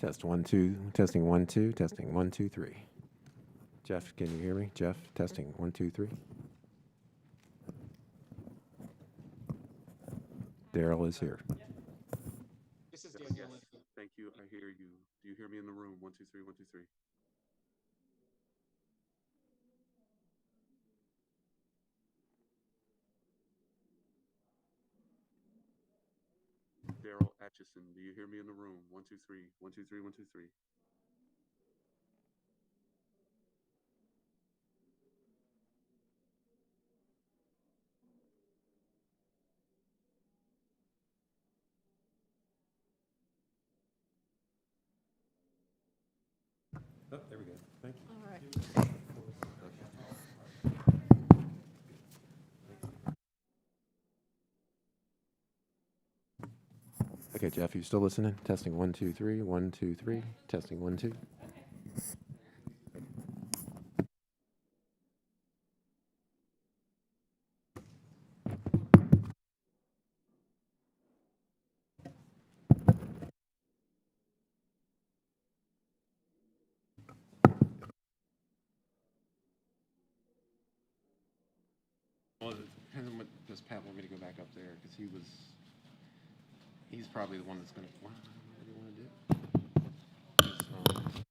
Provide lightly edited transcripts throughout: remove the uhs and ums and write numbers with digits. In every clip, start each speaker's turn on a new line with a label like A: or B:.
A: Test 1 2, testing 1 2, testing 1 2 3. Jeff, can you hear me? Jeff, testing 1 2 3. Daryl is here.
B: This is Daniel. Yes, thank you. I hear you. Do you hear me in the room? 1 2 3, 1 2 3. Daryl Atchison, do you hear me in the room? 1 2 3, 1 2 3, 1 2 3.
A: Oh, there we go. Thank you.
C: All right.
A: Okay, Jeff, you still listening? Testing 1 2 3, 1 2 3, testing 1 2. Well, it depends on what does Pat want me to go back up there because he's probably the one that's going to. What do you want to do? 'Cause,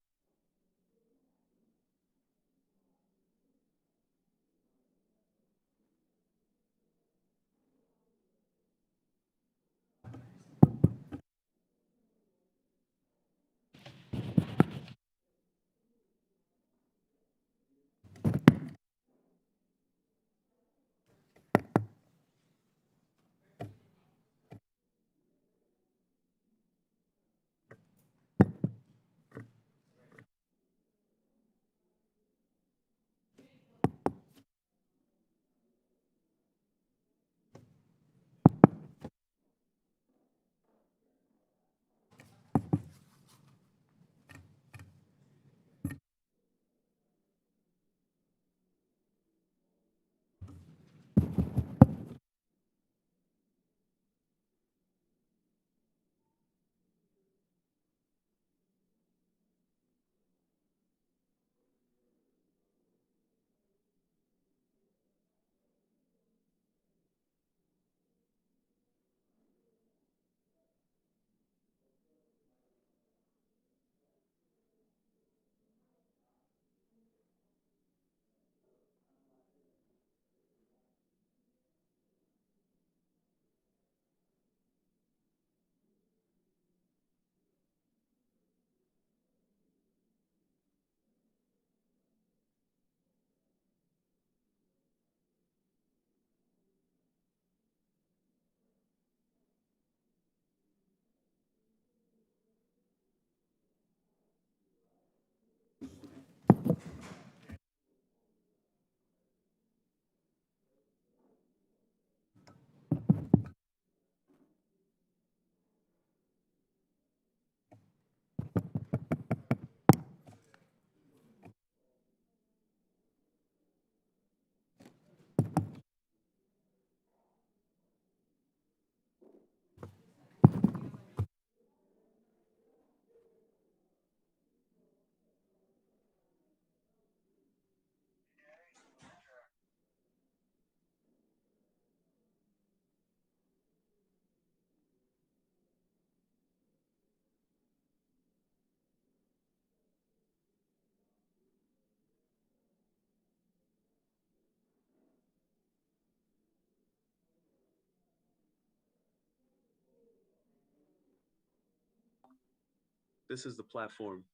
B: This is the platform.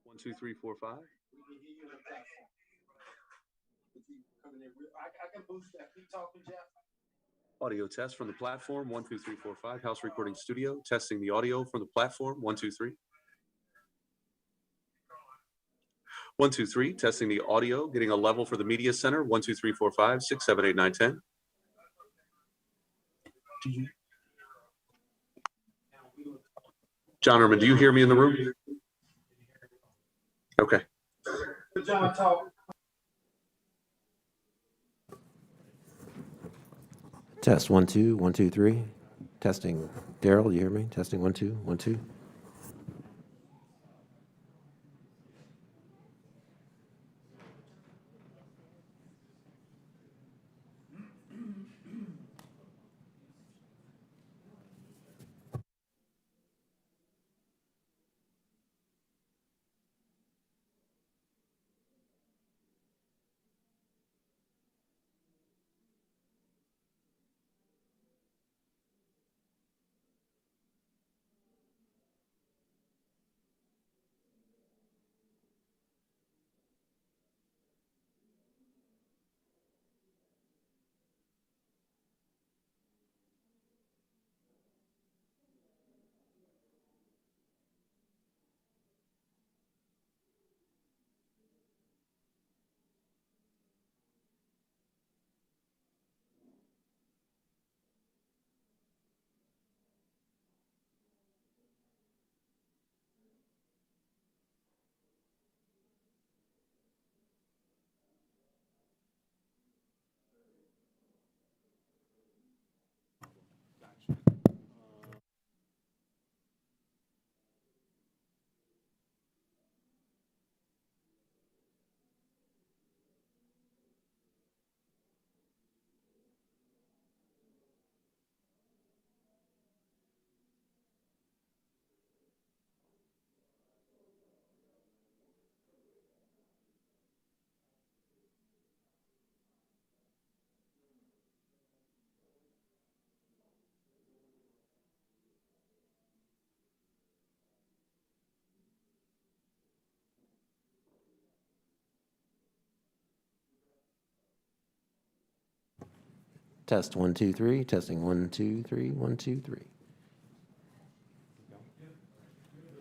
B: 1 2 3 4 5. Audio test from the platform. 1 2 3 4 5. House recording studio. Testing the audio from the platform. 1 2 3. 1 2 3. Testing the audio. Getting a level for the media center. 1 2 3 4 5 6 7 8 9 10. John Erman, do you hear me in the room? Okay.
D: John, talk.
A: Test 1 2, 1 2 3. Testing. Daryl, you hear me? Testing 1 2, 1 2. Test 1, 2, 3. Testing 1, 2, 3. 1, 2, 3.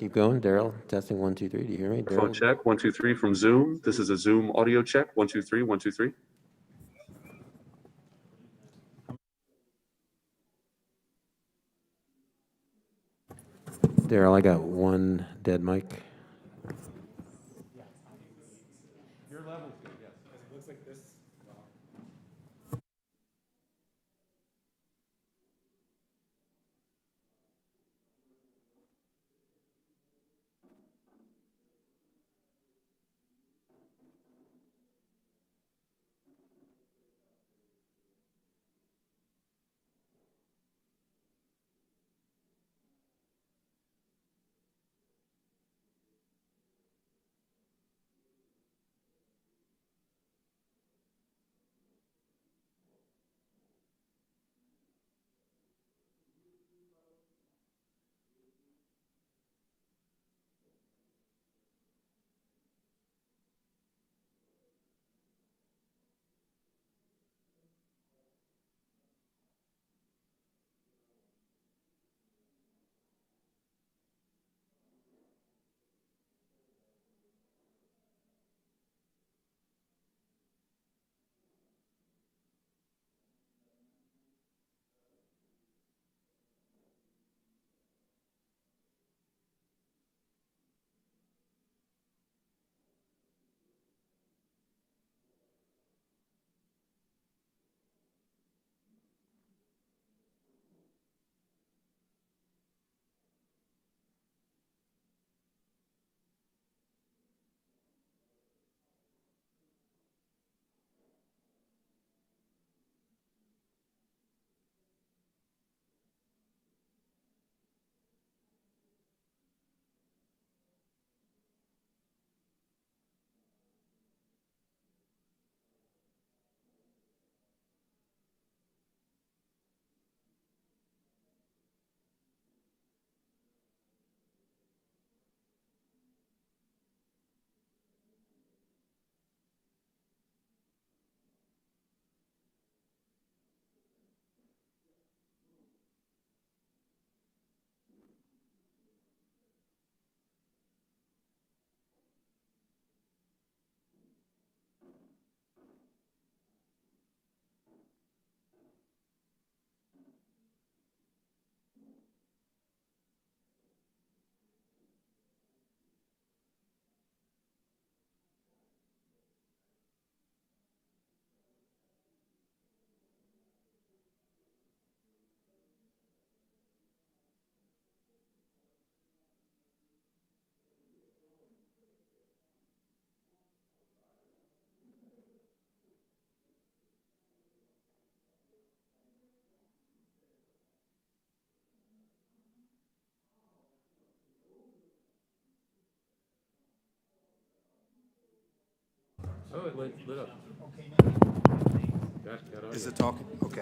A: Keep going, Daryl. Testing 1, 2, 3. Do you hear me,
B: Phone
A: Daryl?
B: check, 1, 2, 3 from Zoom. This is a Zoom audio check, 1, 2, 3, 1, 2, 3.
A: Daryl, I got one dead mic.
C: Oh, it lit up.
E: Is it talking? Okay.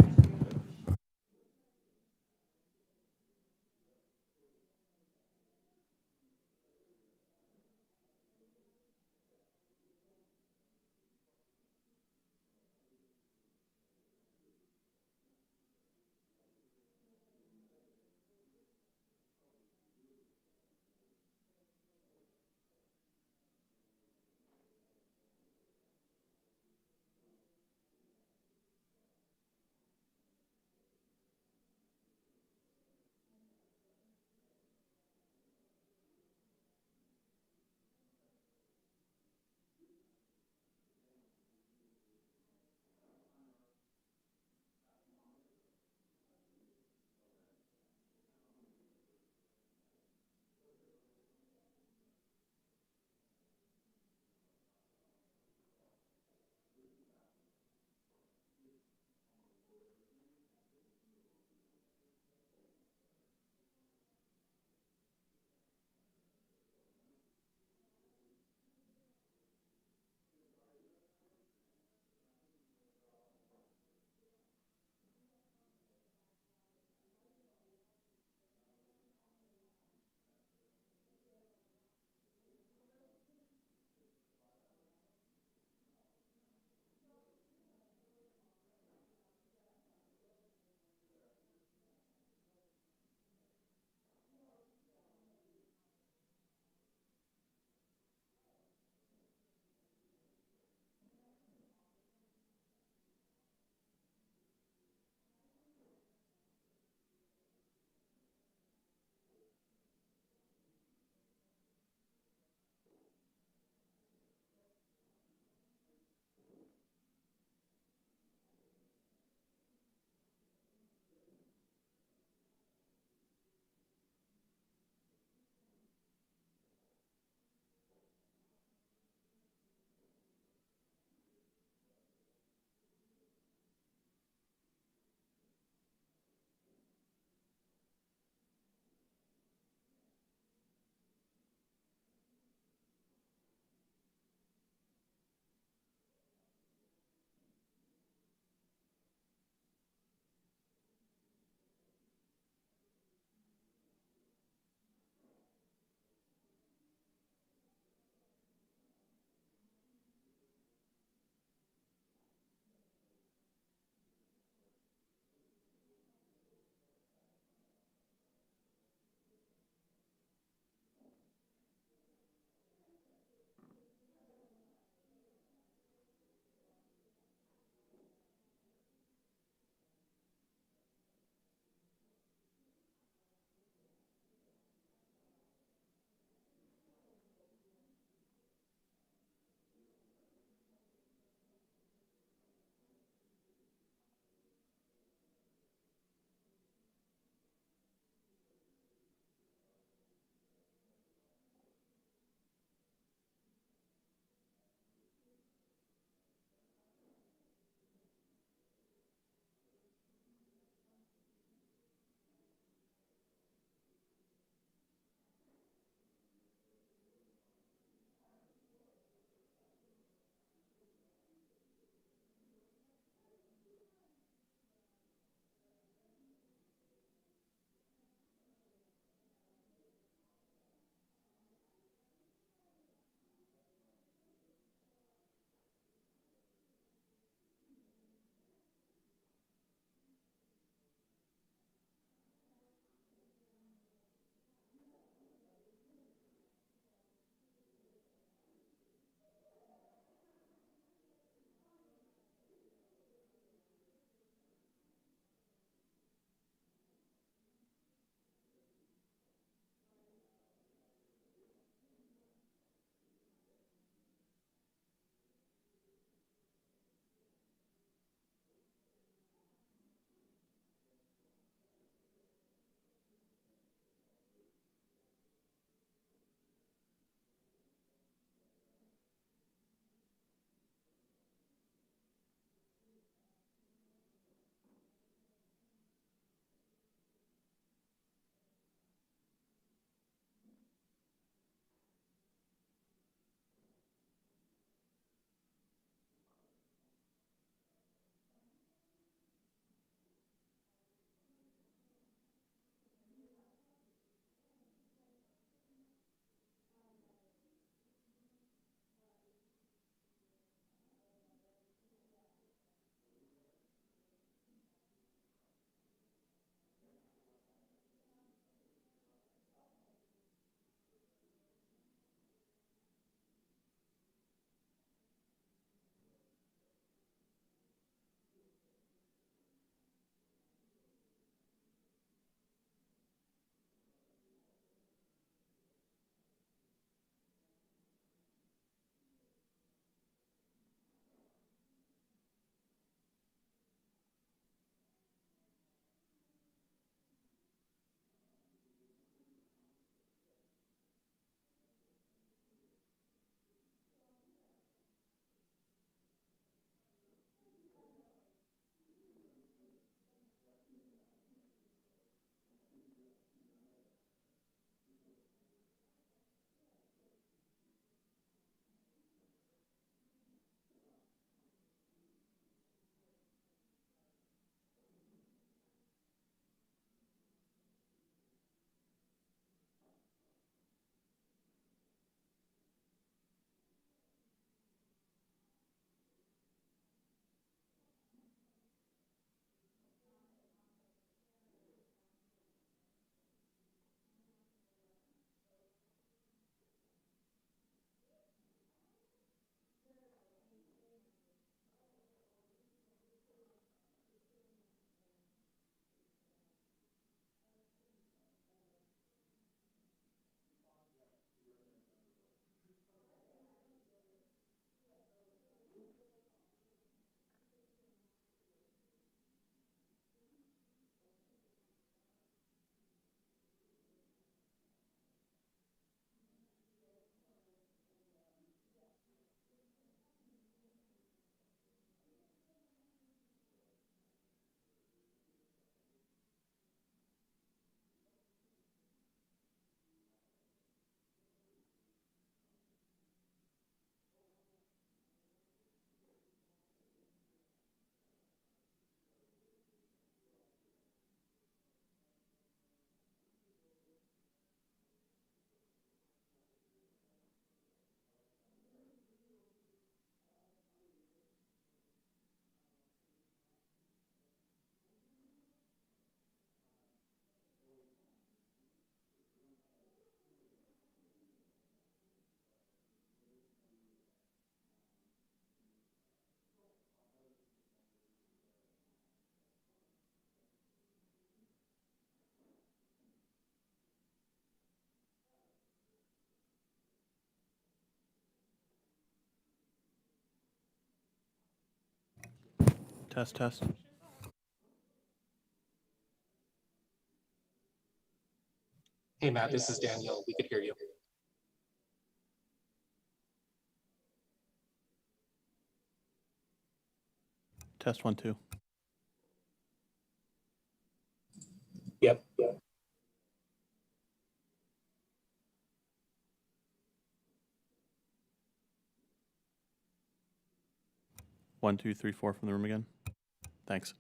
E: Test, test.
F: Hey, Matt, this is Daniel. We could hear you.
E: Test 1, 2.
F: Yep.
E: 1, 2, 3, 4 from the room again. Thanks.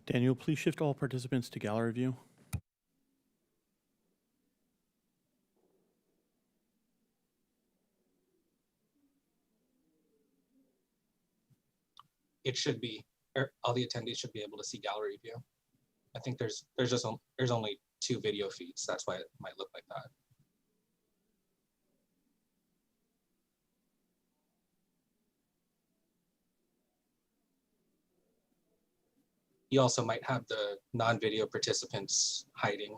E: Daniel, please shift all participants to gallery view.
F: It should be, all the attendees should be able to see gallery view. I think there's only 2 video feeds. That's why it might look like that. You also might have the non-video participants hiding.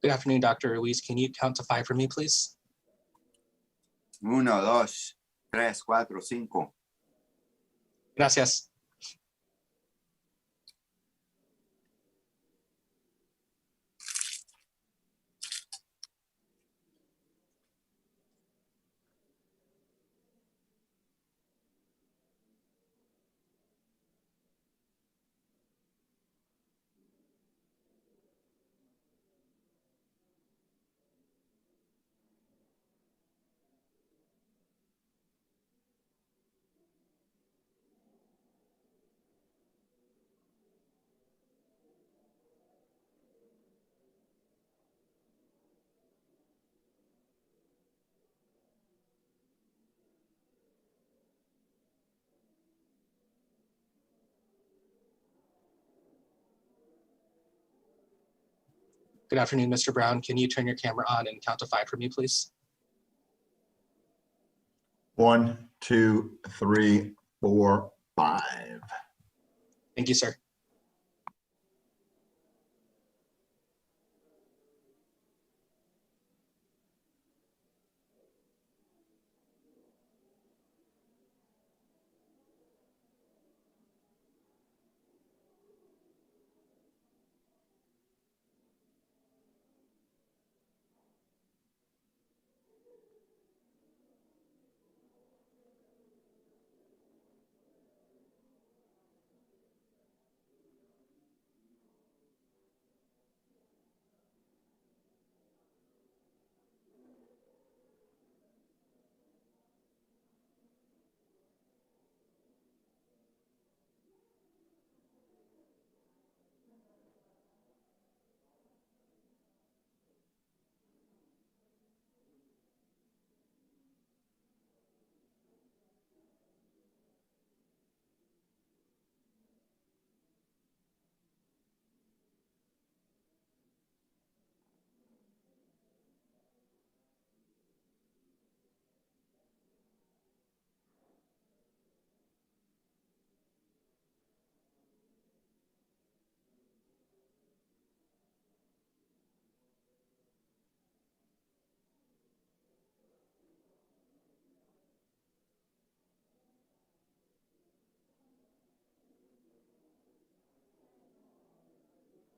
F: Good afternoon, Dr. Ruiz. Can you count to 5 for me, please?
G: 1, 2, 3, 4, 5.
F: Gracias. Good afternoon, Mr. Brown. Can you turn your camera on and count to 5 for me, please?
H: 1, 2, 3, 4, 5.
F: Thank you, sir.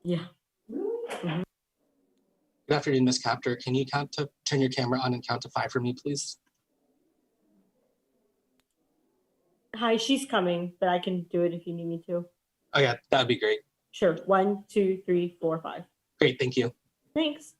I: Yeah.
F: Good afternoon, Ms. Captor. Can you turn your camera on and count to 5 for me, please?
I: Hi, she's coming, but I can do it if you need me to.
F: Oh yeah, that would be great.
I: Sure. 1, 2, 3, 4, 5.
F: Great, thank you.
I: Thanks.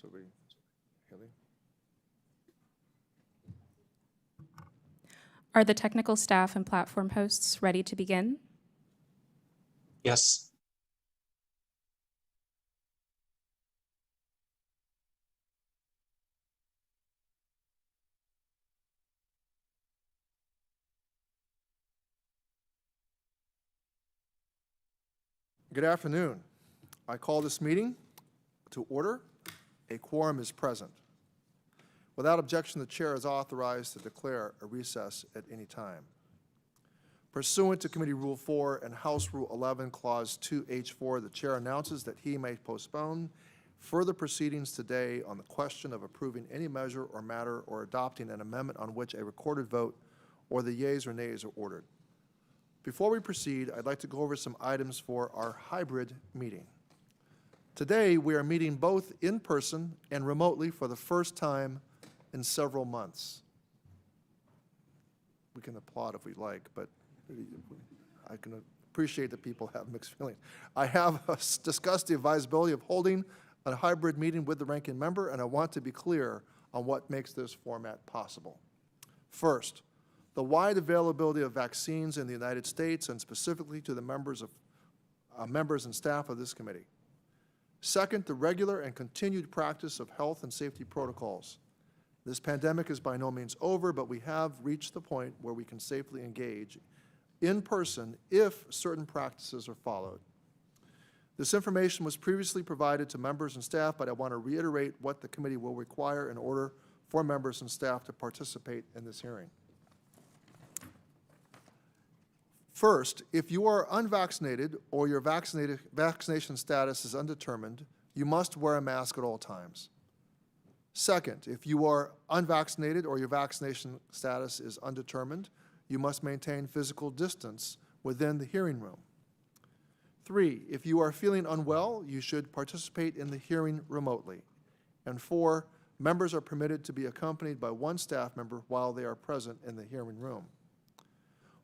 J: So we, Haley?
K: Are the technical staff and platform hosts ready to begin?
F: Yes.
J: Good afternoon. I call this meeting to order. A quorum is present. Without objection, the chair is authorized to declare a recess at any time. Pursuant to Committee Rule 4 and House Rule 11, Clause 2H4, the chair announces that he may postpone further proceedings today on the question of approving any measure or matter or adopting an amendment on which a recorded vote or the yeas or nays are ordered. Before we proceed, I'd like to go over some items for our hybrid meeting. Today, we are meeting both in person and remotely for the first time in several months. We can applaud if we like, but I can appreciate that people have mixed feelings. I have discussed the advisability of holding a hybrid meeting with the ranking member, and I want to be clear on what makes this format possible. First, the wide availability of vaccines in the United States and specifically to the members and staff of this committee. Second, the regular and continued practice of health and safety protocols. This pandemic is by no means over, but we have reached the point where we can safely engage in person if certain practices are followed. This information was previously provided to members and staff, but I want to reiterate what the committee will require in order for members and staff to participate in this hearing. First, if you are unvaccinated or your vaccination status is undetermined, you must wear a mask at all times. Second, if you are unvaccinated or your vaccination status is undetermined, you must maintain physical distance within the hearing room. 3, if you are feeling unwell, you should participate in the hearing remotely. And 4, members are permitted to be accompanied by one staff member while they are present in the hearing room.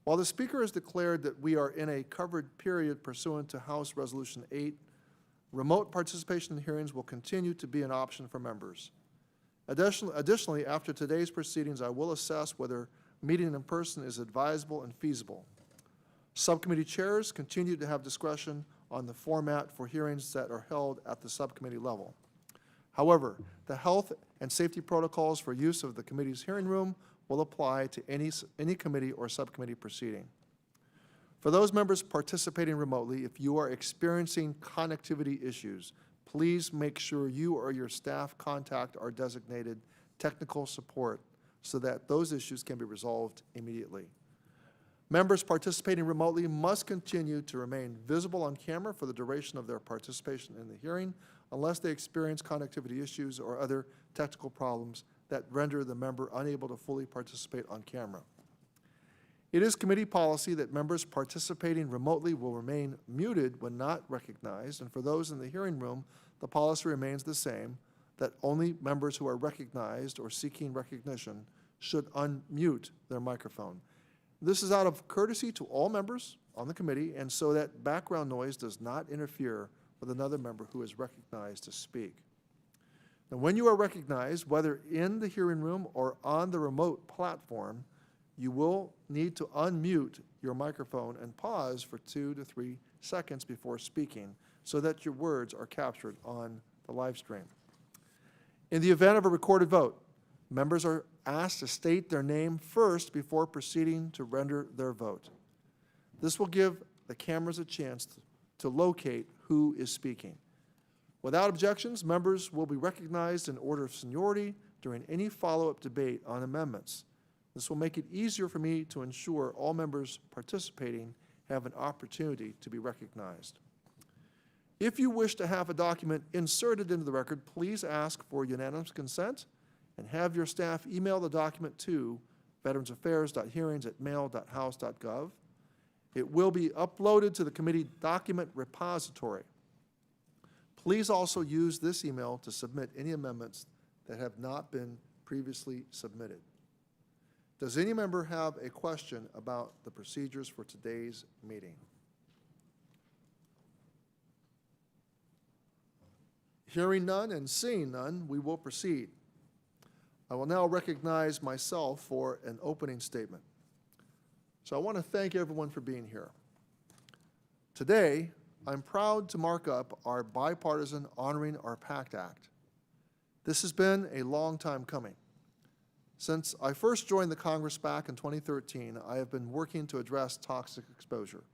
J: While the Speaker has declared that we are in a covered period pursuant to House Resolution 8, remote participation in hearings will continue to be an option for members. Additionally, after today's proceedings, I will assess whether meeting in person is advisable and feasible. Subcommittee chairs continue to have discretion on the format for hearings that are held at the subcommittee level. However, the health and safety protocols for use of the committee's hearing room will apply to any committee or subcommittee proceeding. For those members participating remotely, if you are experiencing connectivity issues, please make sure you or your staff contact our designated technical support so that those issues can be resolved immediately. Members participating remotely must continue to remain visible on camera for the duration of their participation in the hearing unless they experience connectivity issues or other technical problems that render the member unable to fully participate on camera. It is committee policy that members participating remotely will remain muted when not recognized, and for those in the hearing room, the policy remains the same, that only members who are recognized or seeking recognition should unmute their microphone. This is out of courtesy to all members on the committee and so that background noise does not interfere with another member who is recognized to speak. And when you are recognized, whether in the hearing room or on the remote platform, you will need to unmute your microphone and pause for 2 to 3 seconds before speaking so that your words are captured on the live stream. In the event of a recorded vote, members are asked to state their name first before proceeding to render their vote. This will give the cameras a chance to locate who is speaking. Without objections, members will be recognized in order of seniority during any follow-up debate on amendments. This will make it easier for me to ensure all members participating have an opportunity to be recognized. If you wish to have a document inserted into the record, please ask for unanimous consent and have your staff email the document to veteransaffairs.hearings@mail.house.gov. It will be uploaded to the committee document repository. Please also use this email to submit any amendments that have not been previously submitted. Does any member have a question about the procedures for today's meeting? Hearing none and seeing none, we will proceed. I will now recognize myself for an opening statement. So I want to thank everyone for being here. Today, I'm proud to mark up our bipartisan Honoring Our PACT Act. This has been a long time coming. Since I first joined the Congress back in 2013, I have been working to address toxic exposure.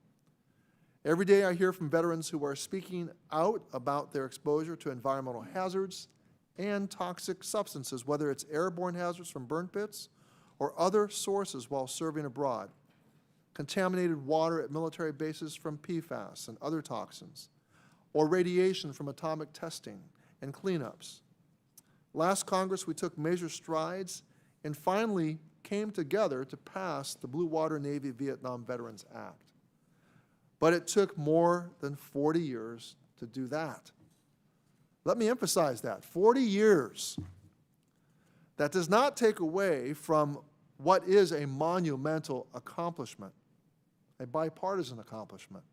J: Every day I hear from veterans who are speaking out about their exposure to environmental hazards and toxic substances, whether it's airborne hazards from burn pits or other sources while serving abroad, contaminated water at military bases from PFAS and other toxins, or radiation from atomic testing and cleanups. Last Congress, we took major strides and finally came together to pass the Blue Water Navy Vietnam Veterans Act. But it took more than 40 years to do that. Let me emphasize that, 40 years. That does not take away from what is a monumental accomplishment, a bipartisan accomplishment.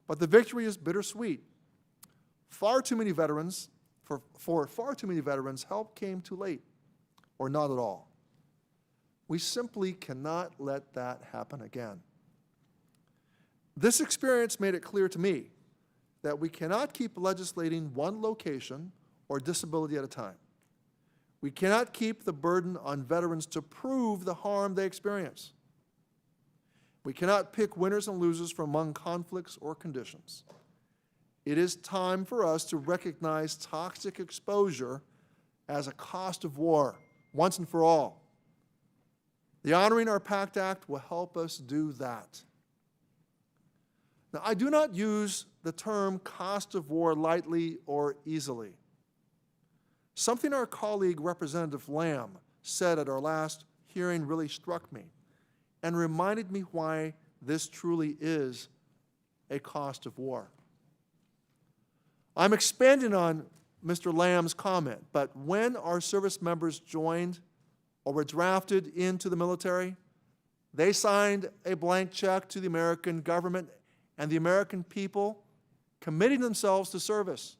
J: But the victory is bittersweet. Far too many veterans, for far too many veterans, help came too late, or not at all. We simply cannot let that happen again. This experience made it clear to me that we cannot keep legislating one location or disability at a time. We cannot keep the burden on veterans to prove the harm they experience. We cannot pick winners and losers from among conflicts or conditions. It is time for us to recognize toxic exposure as a cost of war, once and for all. The Honoring Our PACT Act will help us do that. Now, I do not use the term cost of war lightly or easily. Something our colleague Representative Lamb said at our last hearing really struck me and reminded me why this truly is a cost of war. I'm expanding on Mr. Lamb's comment, but when our service members joined or were drafted into the military, they signed a blank check to the American government and the American people, committing themselves to service.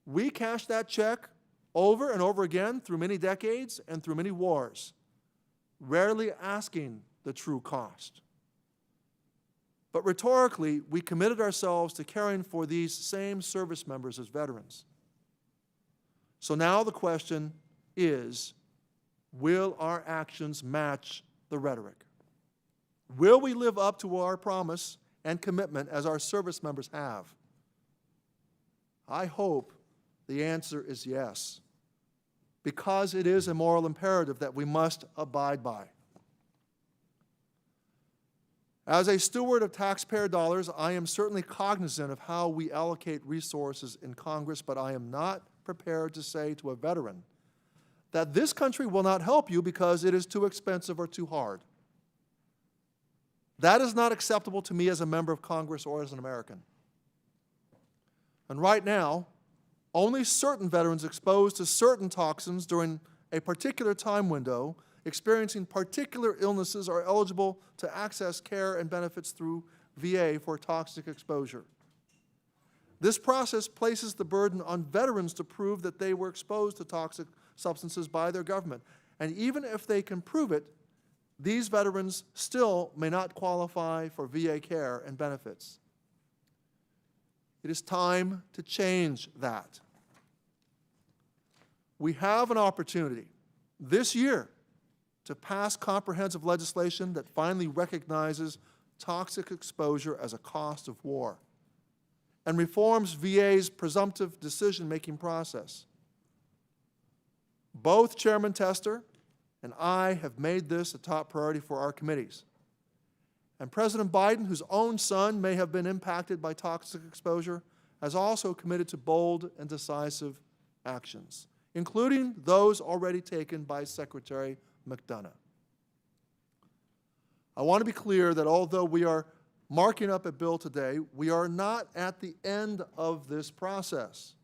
J: We cashed that check over and over again through many decades and through many wars, rarely asking the true cost. But rhetorically, we committed ourselves to caring for these same service members as veterans. So now the question is, will our actions match the rhetoric? Will we live up to our promise and commitment as our service members have? I hope the answer is yes, because it is a moral imperative that we must abide by. As a steward of taxpayer dollars, I am certainly cognizant of how we allocate resources in Congress, but I am not prepared to say to a veteran that this country will not help you because it is too expensive or too hard. That is not acceptable to me as a member of Congress or as an American. And right now, only certain veterans exposed to certain toxins during a particular time window, experiencing particular illnesses, are eligible to access care and benefits through VA for toxic exposure. This process places the burden on veterans to prove that they were exposed to toxic substances by their government. And even if they can prove it, these veterans still may not qualify for VA care and benefits. It is time to change that. We have an opportunity this year to pass comprehensive legislation that finally recognizes toxic exposure as a cost of war and reforms VA's presumptive decision-making process. Both Chairman Tester and I have made this a top priority for our committees. And President Biden, whose own son may have been impacted by toxic exposure, has also committed to bold and decisive actions, including those already taken by Secretary McDonough. I want to be clear that although we are marking up a bill today, we are not at the end of this process.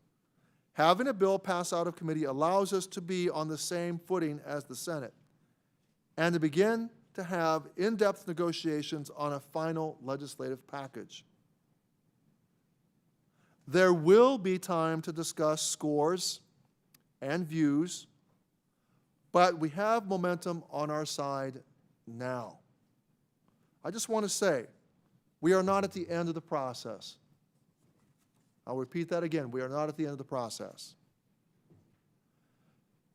J: Having a bill pass out of committee allows us to be on the same footing as the Senate and to begin to have in-depth negotiations on a final legislative package. There will be time to discuss scores and views, but we have momentum on our side now. I just want to say, we are not at the end of the process. I'll repeat that again. We are not at the end of the process.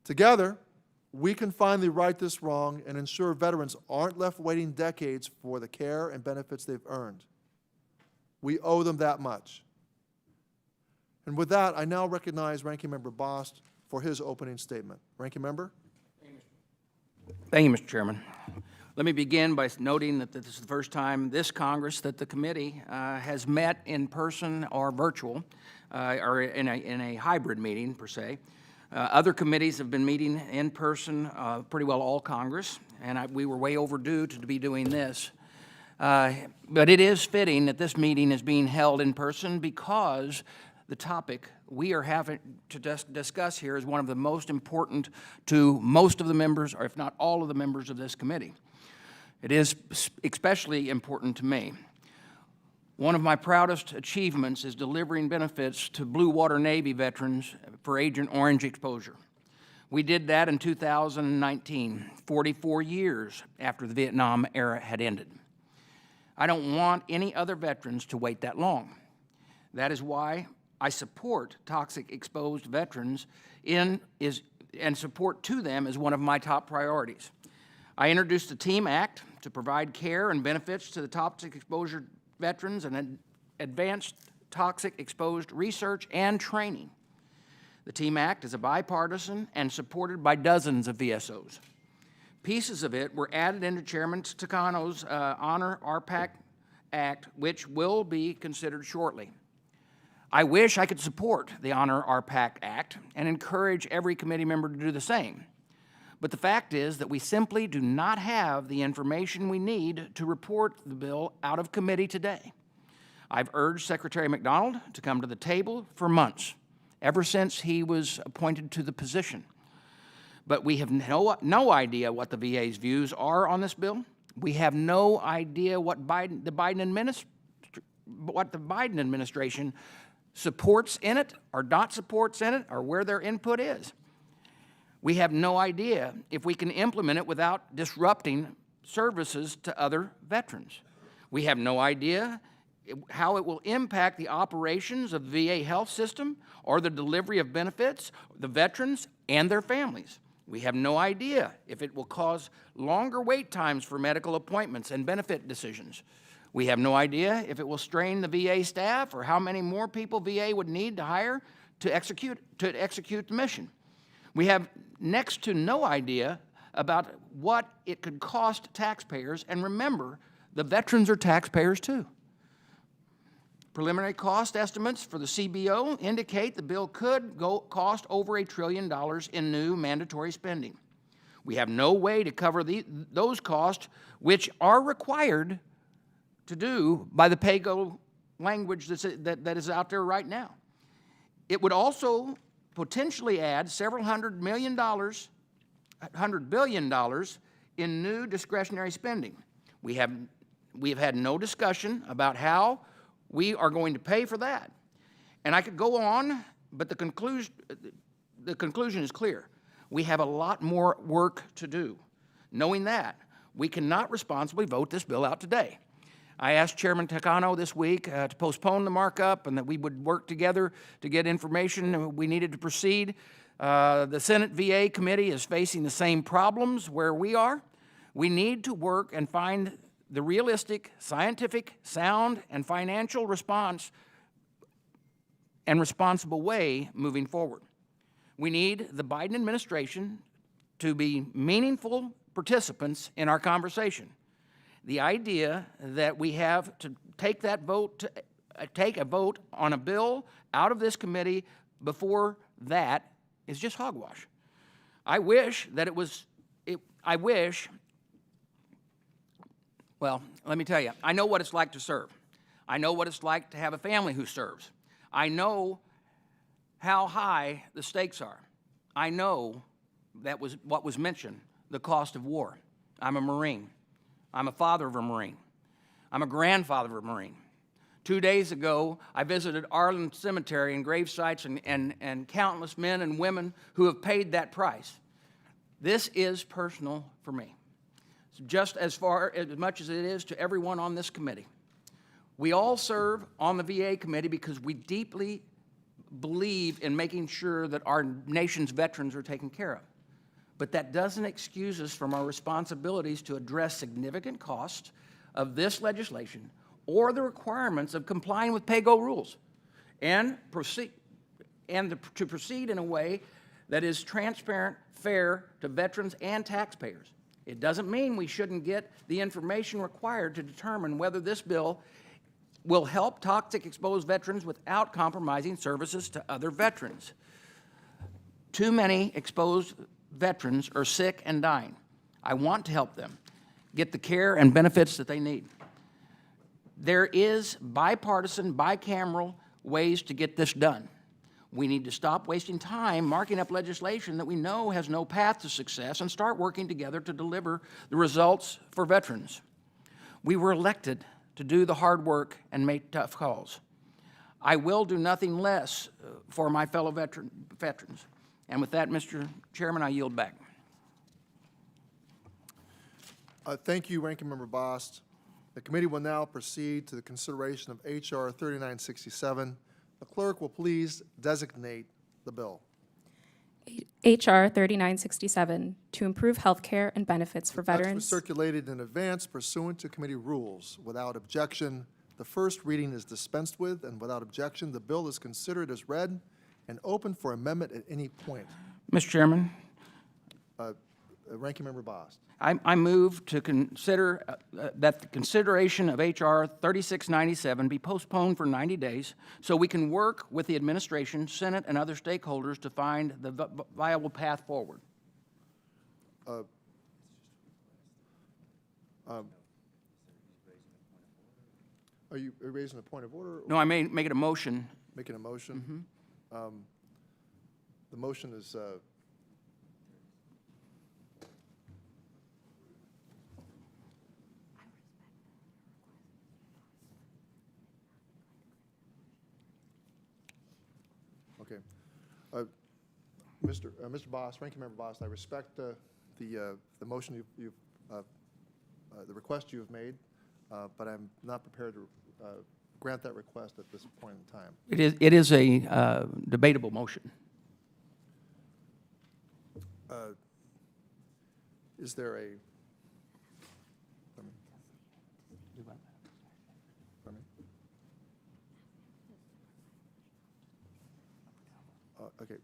J: Together, we can finally right this wrong and ensure veterans aren't left waiting decades for the care and benefits they've earned. We owe them that much. And with that, I now recognize Ranking Member Bost for his opening statement. Ranking Member?
L: Thank you, Mr. Chairman. Let me begin by noting that this is the first time this Congress that the committee has met in person or virtual, or in a hybrid meeting, per se. Other committees have been meeting in person pretty well all Congress, and we were way overdue to be doing this. But it is fitting that this meeting is being held in person because the topic we are having to discuss here is one of the most important to most of the members, or if not all of the members of this committee. It is especially important to me. One of my proudest achievements is delivering benefits to Blue Water Navy veterans for Agent Orange exposure. We did that in 2019, 44 years after the Vietnam era had ended. I don't want any other veterans to wait that long. That is why I support toxic exposed veterans and support to them is one of my top priorities. I introduced the TEAM Act to provide care and benefits to the toxic exposure veterans and advanced toxic exposed research and training. The TEAM Act is a bipartisan and supported by dozens of VSOs. Pieces of it were added into Chairman Takano's Honor our PACT Act, which will be considered shortly. I wish I could support the Honor our PACT Act and encourage every committee member to do the same. But the fact is that we simply do not have the information we need to report the bill out of committee today. I've urged Secretary McDonald to come to the table for months, ever since he was appointed to the position. But we have no idea what the VA's views are on this bill. We have no idea what the Biden administration supports in it or not supports in it or where their input is. We have no idea if we can implement it without disrupting services to other veterans. We have no idea how it will impact the operations of the VA health system or the delivery of benefits, the veterans and their families. We have no idea if it will cause longer wait times for medical appointments and benefit decisions. We have no idea if it will strain the VA staff or how many more people VA would need to hire to execute the mission. We have next to no idea about what it could cost taxpayers, and remember, the veterans are taxpayers too. Preliminary cost estimates for the CBO indicate the bill could cost over $1 trillion in new mandatory spending. We have no way to cover those costs, which are required to do by the pay-go language that is out there right now. It would also potentially add several $100 billion in new discretionary spending. We have had no discussion about how we are going to pay for that. And I could go on, but the conclusion is clear. We have a lot more work to do. Knowing that, we cannot responsibly vote this bill out today. I asked Chairman Takano this week to postpone the markup and that we would work together to get information we needed to proceed. The Senate VA committee is facing the same problems where we are. We need to work and find the realistic, scientific, sound, and financial response and responsible way moving forward. We need the Biden administration to be meaningful participants in our conversation. The idea that we have to take that vote, take a vote on a bill out of this committee before that is just hogwash. I wish that it was, well, let me tell you, I know what it's like to serve. I know what it's like to have a family who serves. I know how high the stakes are. I know that was what was mentioned, the cost of war. I'm a Marine. I'm a father of a Marine. I'm a grandfather of a Marine. 2 days ago, I visited Arlen Cemetery and grave sites and countless men and women who have paid that price. This is personal for me, just as much as it is to everyone on this committee. We all serve on the VA committee because we deeply believe in making sure that our nation's veterans are taken care of. But that doesn't excuse us from our responsibilities to address significant costs of this legislation or the requirements of complying with pay-go rules, and to proceed in a way that is transparent, fair to veterans and taxpayers. It doesn't mean we shouldn't get the information required to determine whether this bill will help toxic exposed veterans without compromising services to other veterans. Too many exposed veterans are sick and dying. I want to help them get the care and benefits that they need. There is bipartisan, bicameral ways to get this done. We need to stop wasting time marking up legislation that we know has no path to success and start working together to deliver the results for veterans. We were elected to do the hard work and make tough calls. I will do nothing less for my fellow veterans. And with that, Mr. Chairman, I yield back.
J: Thank you, Ranking Member Bost. The committee will now proceed to the consideration of H.R. 3967. The clerk will please designate the bill.
K: H.R. 3967, to improve health care and benefits for
J: Text was
K: veterans.
J: circulated in advance pursuant to committee rules. Without objection, the first reading is dispensed with, and without objection, the bill is considered as read and open for amendment at any point.
L: Mr. Chairman,
J: Ranking Member Bost.
L: I move to consider that the consideration of H.R. 3697 be postponed for 90 days so we can work with the administration, Senate, and other stakeholders to find the viable path forward.
J: Are you raising a point of order?
L: No, I may make it a motion.
J: Making a motion? The motion is, okay. Mr. Bost, Ranking Member Bost, I respect the motion the request you have made, but I'm not prepared to grant that request at this point in time.
L: It is a debatable motion.
J: Is there a? Okay.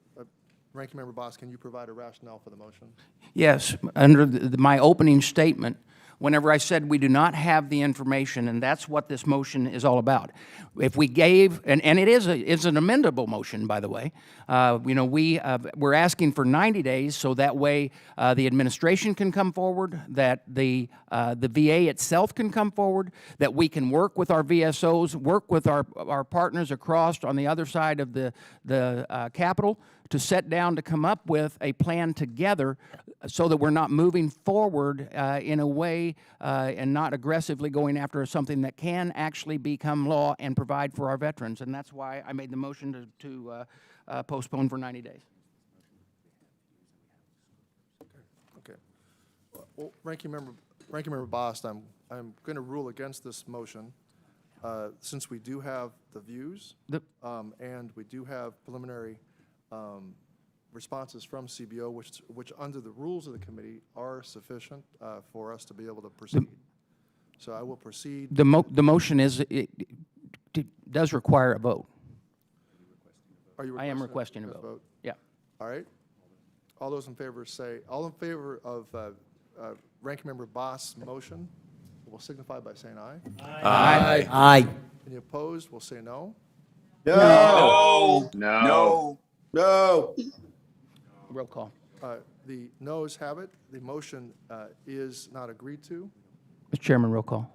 J: Ranking Member Bost, can you provide a rationale for the motion?
L: Yes, under my opening statement, whenever I said we do not have the information, and that's what this motion is all about. If we gave, and it's an amendable motion, by the way. We're asking for 90 days, so that way the administration can come forward, that the VA itself can come forward, that we can work with our VSOs, work with our partners across on the other side of the Capitol to sit down to come up with a plan together so that we're not moving forward in a way and not aggressively going after something that can actually become law and provide for our veterans. And that's why I made the motion to postpone for 90 days.
J: Okay. Well, Ranking Member Bost, I'm going to rule against this motion since we do have the views and we do have preliminary responses from CBO, which under the rules of the committee are sufficient for us to be able to proceed. So I will proceed.
L: The motion it does require a vote.
J: Are you
L: I am requesting a vote. Yeah.
J: All right. All those in favor say, all in favor of Ranking Member Bost's motion will signify by saying aye.
L: Aye.
A: Aye.
J: Any opposed will say no.
G: No.
B: No.
H: No.
L: Roll call.
J: The noes have it. The motion is not agreed to.
L: Mr. Chairman, roll call.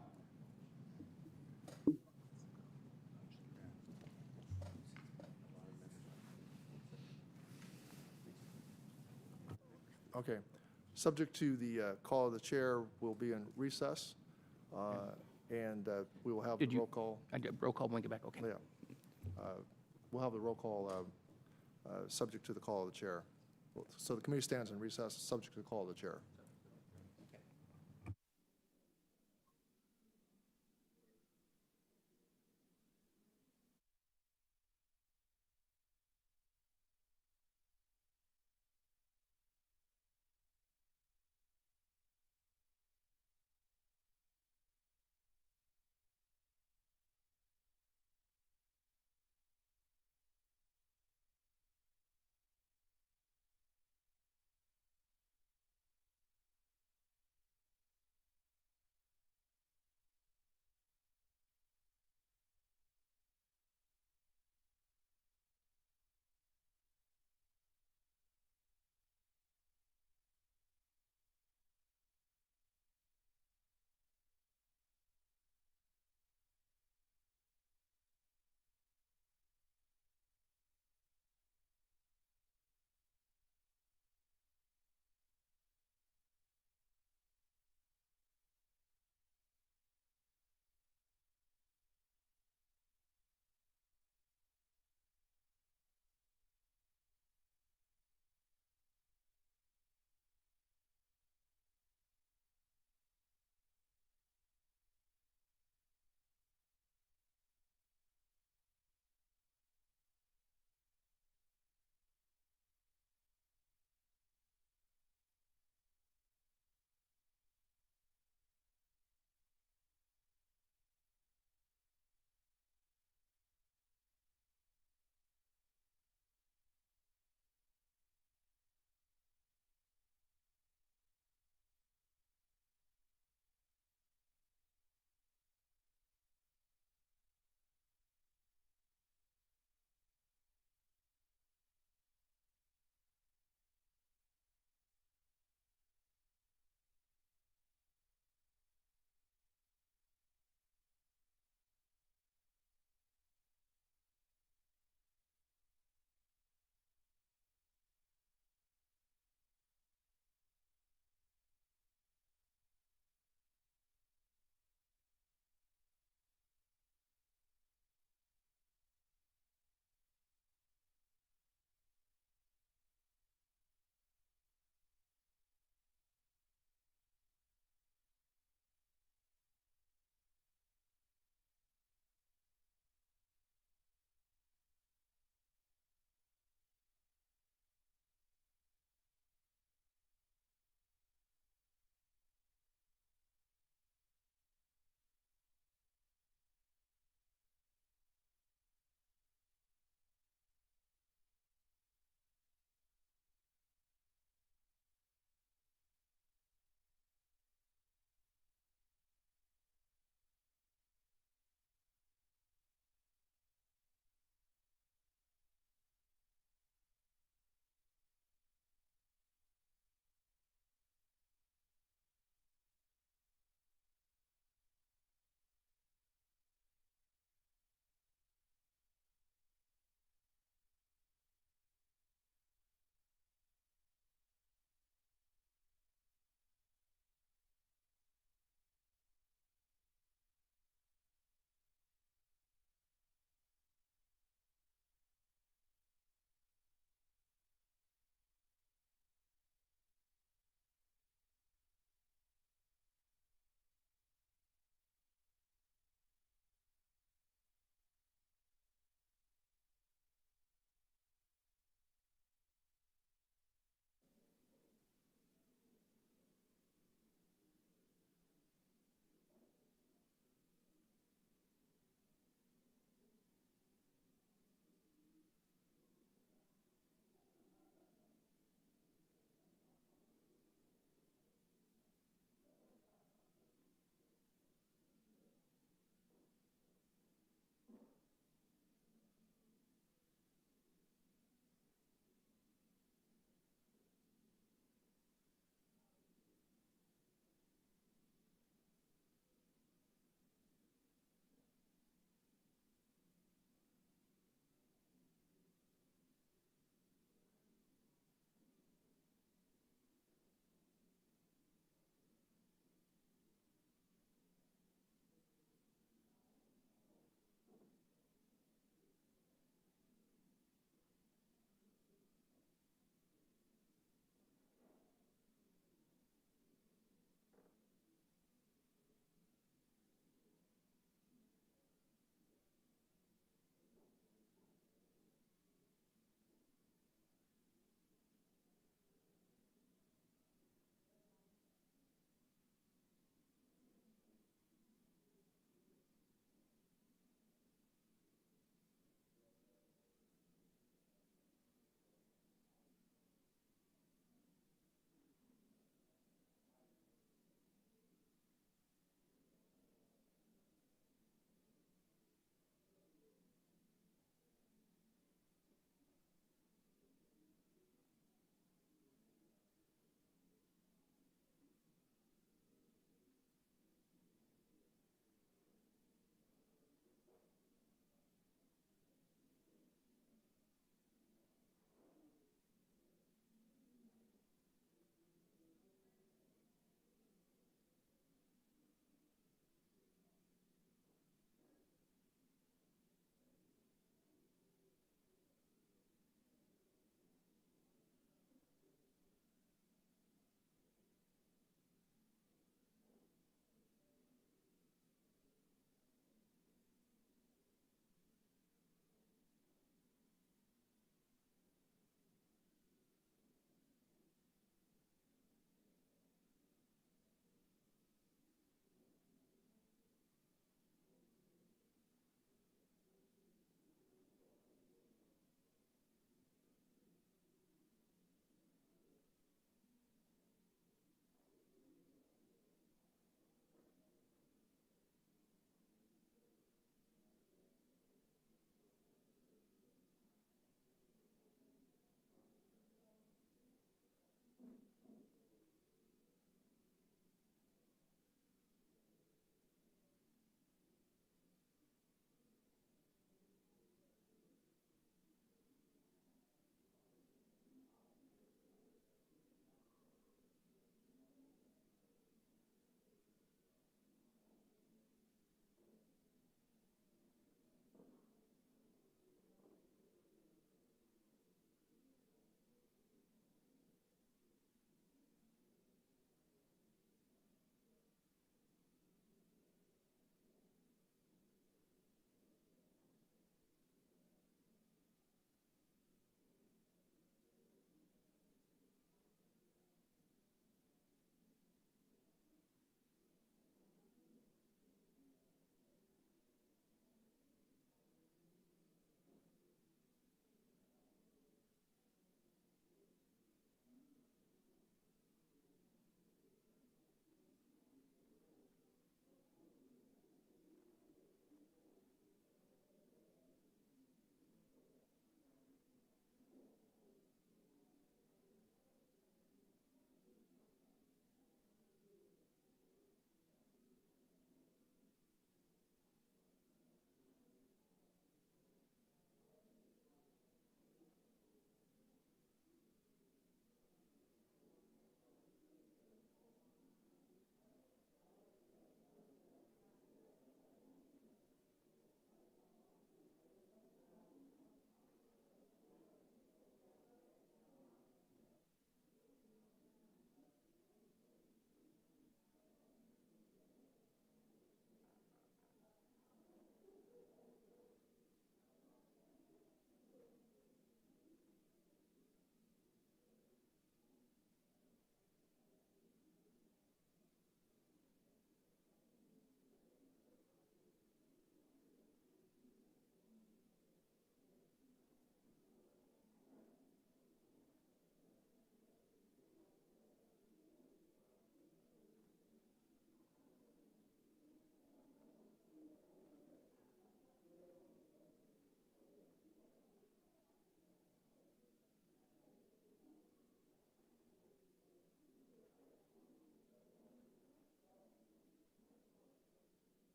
J: Okay. Subject to the call of the chair, will be in recess. And we will have the
L: Did you-
J: roll call.
L: Roll call when we get back, okay.
J: Yeah. We'll have the roll call subject to the call of the chair. So the committee stands in recess, subject to the call of the chair.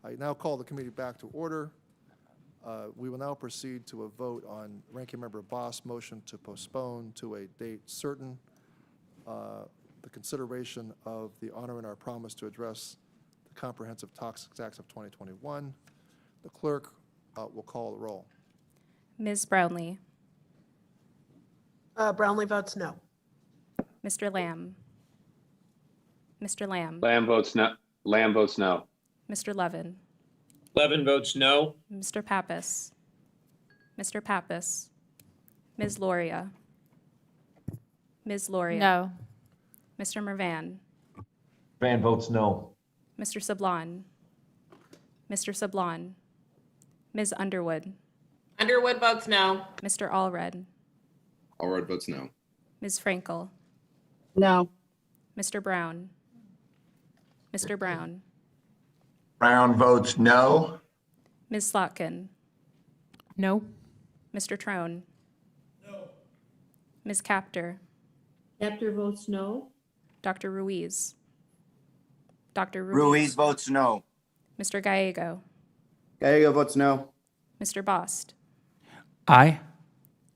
J: I now call the committee back to order. We will now proceed to a vote on Ranking Member Boss' motion to postpone to a date certain the consideration of the honoring our promise to address the Comprehensive Toxics Acts of 2021. The clerk will call the roll.
K: Ms. Brownlee,
I: Brownlee votes no.
K: Mr. Lamb, Mr. Lamb,
C: Lamb votes no. Lamb votes no.
K: Mr. Levin,
D: Levin votes no.
K: Mr. Pappas, Mr. Pappas, Ms. Loria, Ms. Loria.
G: No.
K: Mr. Mervan,
D: Van votes no.
K: Mr. Sablon, Mr. Sablon, Ms. Underwood,
I: Underwood votes no.
K: Mr. Allred,
C: Allred votes no.
K: Ms. Frankel,
I: No.
K: Mr. Brown, Mr. Brown,
H: Brown votes no.
K: Ms. Slotkin,
G: No.
K: Mr. Trone, no. Ms. Capter,
I: Captor votes no.
K: Dr. Ruiz, Dr.
M: Ruiz votes no.
K: Mr. Gallego,
M: Gallego votes no.
K: Mr. Bost,
L: Aye.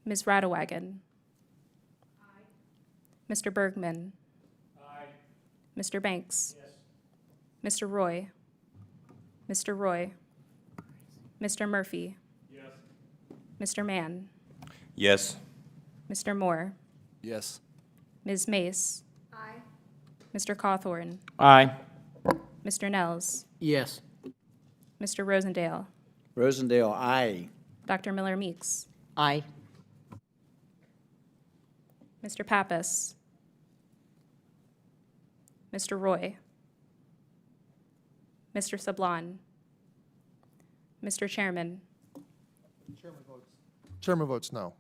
K: Ms. Radewagen, Mr. Bergman, Mr. Banks, Mr. Roy, Mr. Roy, Mr. Murphy, Mr. Mann,
C: Yes.
K: Mr. Moore,
E: Yes.
K: Ms. Mace, Mr. Cawthorn,
L: Aye.
K: Mr. Nels,
L: Yes.
K: Mr. Rosendale,
M: Rosendale, aye.
K: Dr. Miller Meeks,
G: Aye.
K: Mr. Pappas, Mr. Roy, Mr. Sablon, Mr. Chairman,
J: Chairman votes no.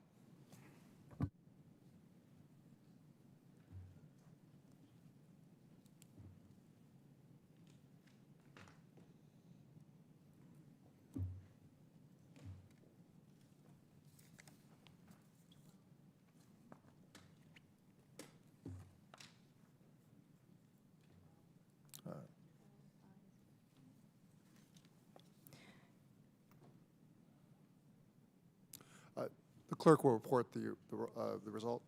J: The clerk will report the result.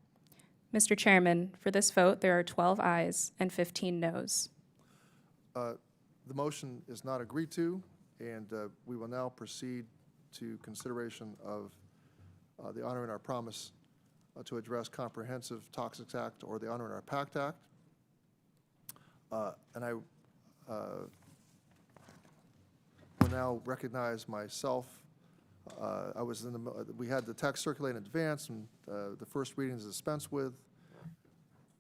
K: Mr. Chairman, for this vote, there are 12 ayes and 15 noes.
J: The motion is not agreed to, and we will now proceed to consideration of the honoring our promise to address Comprehensive Toxics Act or the honoring our PACT Act. And I will now recognize myself. I was in the, we had the text circulate in advance, and the first reading is dispensed with.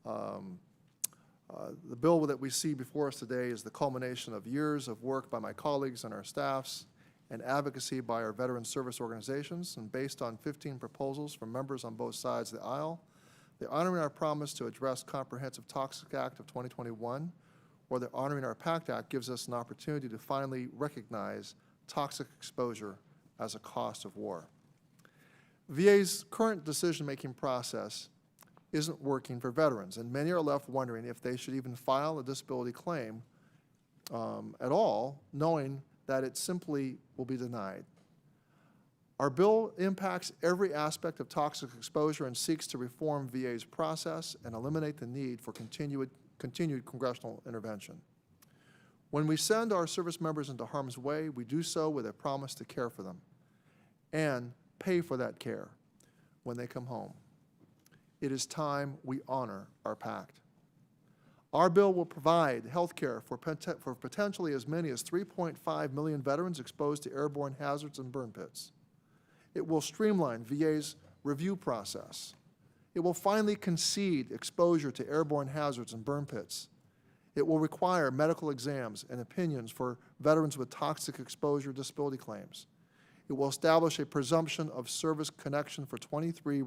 J: The bill that we see before us today is the culmination of years of work by my colleagues and our staffs and advocacy by our veteran service organizations, and based on 15 proposals from members on both sides of the aisle, the Honoring Our Promise to Address Comprehensive Toxic Act of 2021, or the Honoring Our PACT Act, gives us an opportunity to finally recognize toxic exposure as a cost of war. VA's current decision-making process isn't working for veterans, and many are left wondering if they should even file a disability claim at all, knowing that it simply will be denied. Our bill impacts every aspect of toxic exposure and seeks to reform VA's process and eliminate the need for continued congressional intervention. When we send our service members into harm's way, we do so with a promise to care for them and pay for that care when they come home. It is time we honor our PACT. Our bill will provide health care for potentially as many as 3.5 million veterans exposed to airborne hazards and burn pits. It will streamline VA's review process. It will finally concede exposure to airborne hazards and burn pits. It will require medical exams and opinions for veterans with toxic exposure disability claims. It will establish a presumption of service connection for 23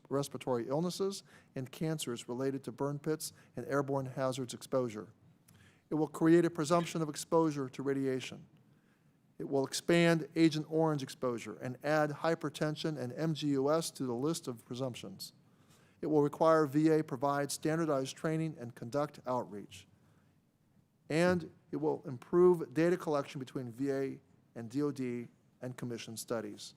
J: respiratory illnesses and cancers related to burn pits and airborne hazards exposure. It will create a presumption of exposure to radiation. It will expand Agent Orange exposure and add hypertension and MGUS to the list of presumptions. It will require VA provide standardized training and conduct outreach. And It will improve data collection between VA and DoD and commission studies.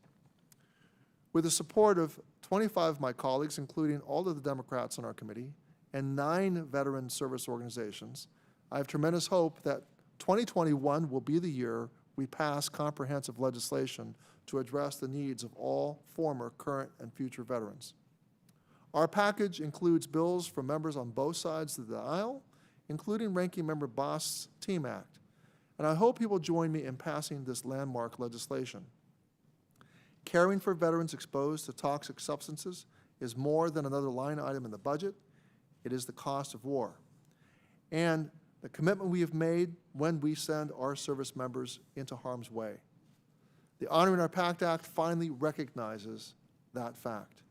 J: With the support of 25 of my colleagues, including all of the Democrats on our committee, and 9 veteran service organizations, I have tremendous hope that 2021 will be the year we pass comprehensive legislation to address the needs of all former, current, and future veterans. Our package includes bills from members on both sides of the aisle, including Ranking Member Boss' Team Act, and I hope he will join me in passing this landmark legislation. Caring for veterans exposed to toxic substances is more than another line item in the budget. It is the cost of war, and the commitment we have made when we send our service members into harm's way. The Honoring Our PACT Act finally recognizes that fact.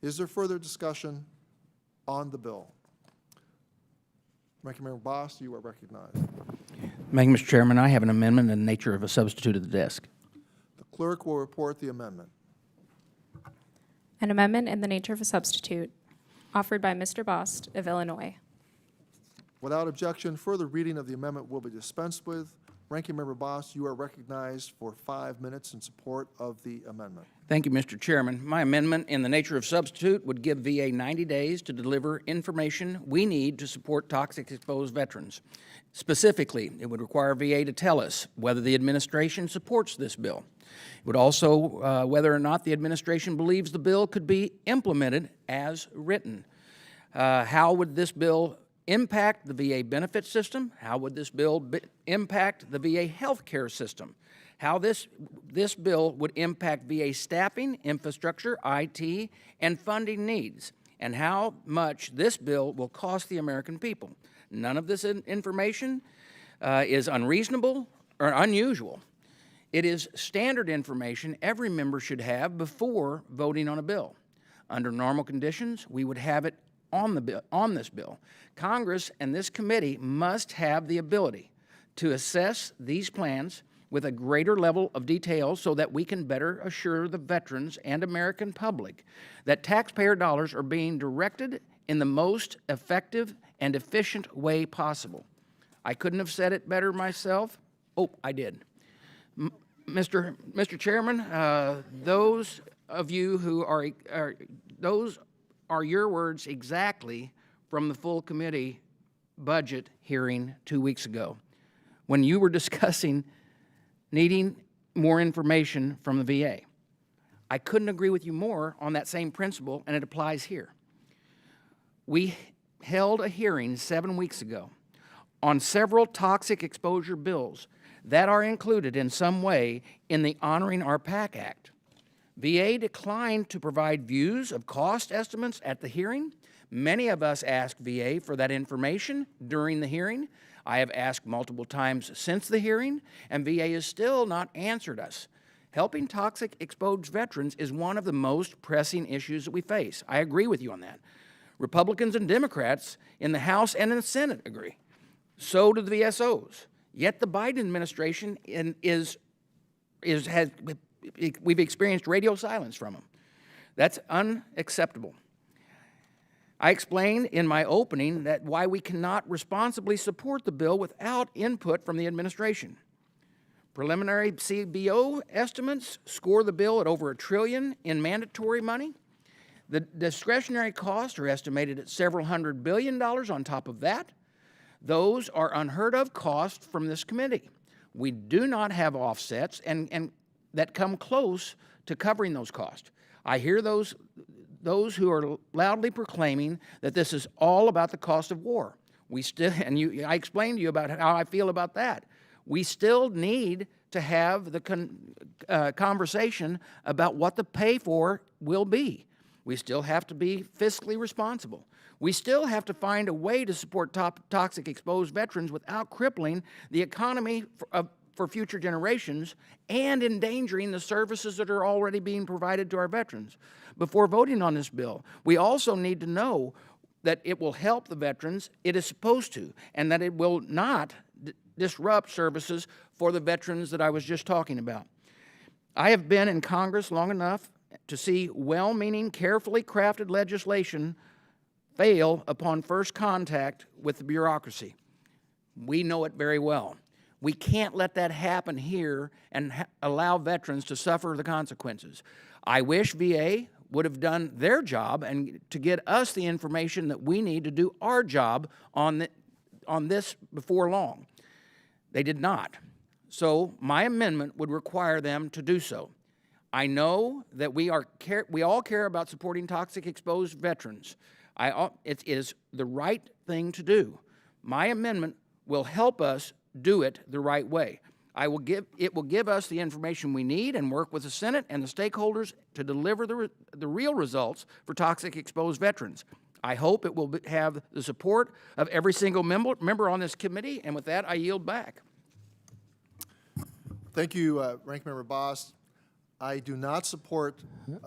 J: Is there further discussion on the bill? Ranking Member Boss, you are recognized.
L: Thank you, Mr. Chairman. I have an amendment in the nature of a substitute at the desk.
J: The clerk will report the amendment.
K: An amendment in the nature of a substitute offered by Mr. Bost of Illinois.
J: Without objection, further reading of the amendment will be dispensed with. Ranking Member Boss, you are recognized for 5 minutes in support of the amendment.
L: Thank you, Mr. Chairman. My amendment in the nature of substitute would give VA 90 days to deliver information we need to support toxic exposed veterans. Specifically, it would require VA to tell us whether the administration supports this bill. It would also whether or not the administration believes the bill could be implemented as written. How would this bill impact the VA benefit system? How would this bill impact the VA healthcare system? How this bill would impact VA staffing, infrastructure, IT, and funding needs, and how much this bill will cost the American people. None of this information is unreasonable or unusual. It is standard information every member should have before voting on a bill. Under normal conditions, we would have it on this bill. Congress and this committee must have the ability to assess these plans with a greater level of detail so that we can better assure the veterans and American public that taxpayer dollars are being directed in the most effective and efficient way possible. I couldn't have said it better myself. Oh, I did. Mr. Chairman, those of you who those are your words exactly from the full committee budget hearing 2 weeks ago, when you were discussing needing more information from the VA. I couldn't agree with you more on that same principle, and it applies here. We held a hearing 7 weeks ago on several toxic exposure bills that are included in some way in the Honoring Our PACT Act. VA declined to provide views of cost estimates at the hearing. Many of us asked VA for that information during the hearing. I have asked multiple times since the hearing, and VA has still not answered us. Helping toxic exposed veterans is one of the most pressing issues that we face. I agree with you on that. Republicans and Democrats in the House and in the Senate agree. So do the VSOs. Yet the Biden administration we've experienced radio silence from them. That's unacceptable. I explained in my opening that why we cannot responsibly support the bill without input from the administration. Preliminary CBO estimates score the bill at over $1 trillion in mandatory money. The discretionary costs are estimated at several $100 billion on top of that. Those are unheard of costs from this committee. We do not have offsets and that come close to covering those costs. I hear those who are loudly proclaiming that this is all about the cost of war. We still, and I explained to you about how I feel about that. We still need to have the conversation about what the pay for will be. We still have to be fiscally responsible. We still have to find a way to support toxic exposed veterans without crippling the economy for future generations and endangering the services that are already being provided to our veterans. Before voting on this bill, we also need to know that it will help the veterans, it is supposed to, and that it will not disrupt services for the veterans that I was just talking about. I have been in Congress long enough to see well-meaning, carefully crafted legislation fail upon first contact with the bureaucracy. We know it very well. We can't let that happen here and allow veterans to suffer the consequences. I wish VA would have done their job and to get us the information that we need to do our job on this before long. They did not. So my amendment would require them to do so. I know that we all care about supporting toxic exposed veterans. It is the right thing to do. My amendment will help us do it the right way. It will give us the information we need and work with the Senate and the stakeholders to deliver the real results for toxic exposed veterans. I hope it will have the support of every single member on this committee, and with that, I yield back.
J: Thank you, Ranking Member Boss. I do not support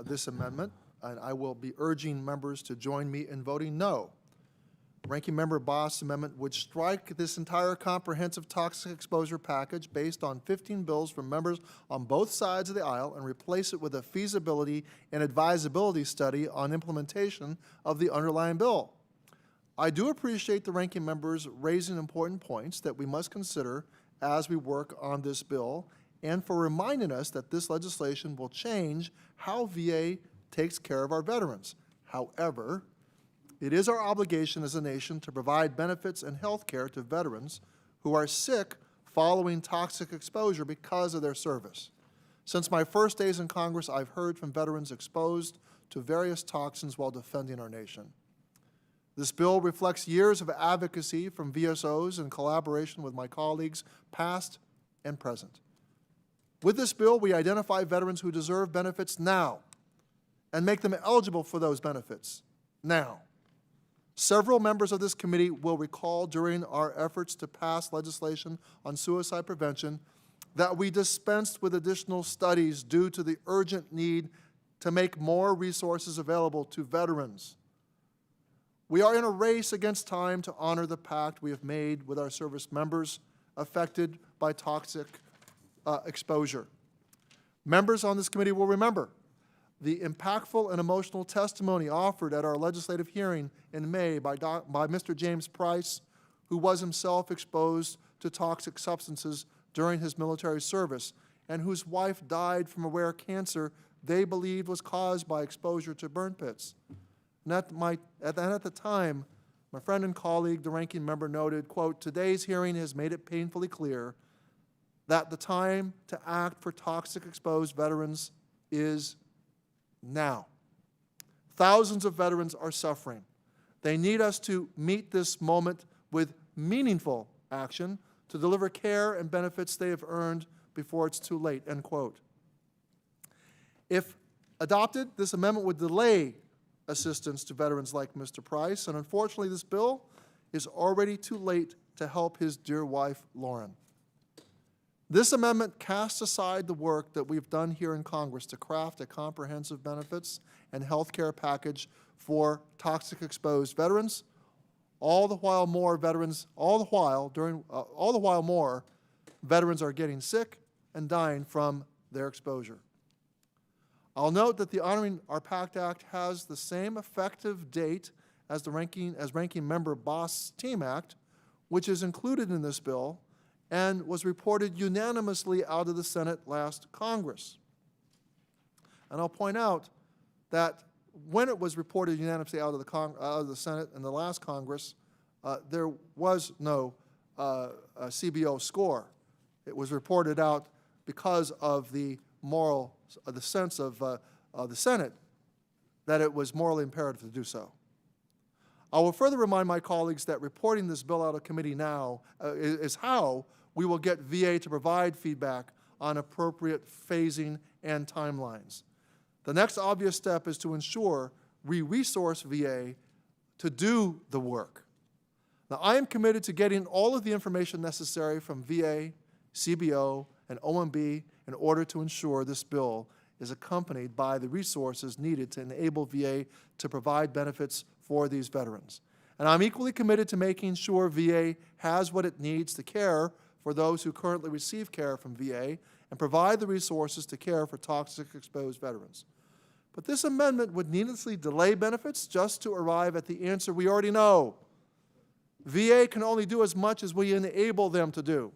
J: this amendment, and I will be urging members to join me in voting no. Ranking Member Boss' amendment would strike this entire comprehensive toxic exposure package based on 15 bills from members on both sides of the aisle and replace it with a feasibility and advisability study on implementation of the underlying bill. I do appreciate the ranking members raising important points that we must consider as we work on this bill, and for reminding us that this legislation will change how VA takes care of our veterans. However, it is our obligation as a nation to provide benefits and health care to veterans who are sick following toxic exposure because of their service. Since my first days in Congress, I've heard from veterans exposed to various toxins while defending our nation. This bill reflects years of advocacy from VSOs in collaboration with my colleagues, past and present. With this bill, we identify veterans who deserve benefits now and make them eligible for those benefits now. Several members of this committee will recall during our efforts to pass legislation on suicide prevention that we dispensed with additional studies due to the urgent need to make more resources available to veterans. We are in a race against time to honor the pact we have made with our service members affected by toxic exposure. Members on this committee will remember the impactful and emotional testimony offered at our legislative hearing in May by Mr. James Price, who was himself exposed to toxic substances during his military service and whose wife died from a rare cancer they believed was caused by exposure to burn pits. And at the time, my friend and colleague, the ranking member, noted, quote, "Today's hearing has made it painfully clear that the time to act for toxic exposed veterans is now. Thousands of veterans are suffering. They need us to meet this moment with meaningful action to deliver care and benefits they have earned before it's too late," end quote. If adopted, this amendment would delay assistance to veterans like Mr. Price, and unfortunately this bill is already too late to help his dear wife, Lauren. This amendment casts aside the work that we've done here in Congress to craft a comprehensive benefits and health care package for toxic exposed veterans. All the while more veterans are getting sick and dying from their exposure. I'll note that the Honoring Our PACT Act has the same effective date as Ranking Member Boss' Team Act, which is included in this bill and was reported unanimously out of the Senate last Congress. And I'll point out that when it was reported unanimously out of the Senate in the last Congress, there was no CBO score. It was reported out because of the sense of the Senate that it was morally imperative to do so. I will further remind my colleagues that reporting this bill out of committee now is how we will get VA to provide feedback on appropriate phasing and timelines. The next obvious step is to ensure we resource VA to do the work. Now, I am committed to getting all of the information necessary from VA, CBO, and OMB in order to ensure this bill is accompanied by the resources needed to enable VA to provide benefits for these veterans. And I'm equally committed to making sure VA has what it needs to care for those who currently receive care from VA and provide the resources to care for toxic exposed veterans. But this amendment would needlessly delay benefits just to arrive at the answer we already know. VA can only do as much as we enable them to do.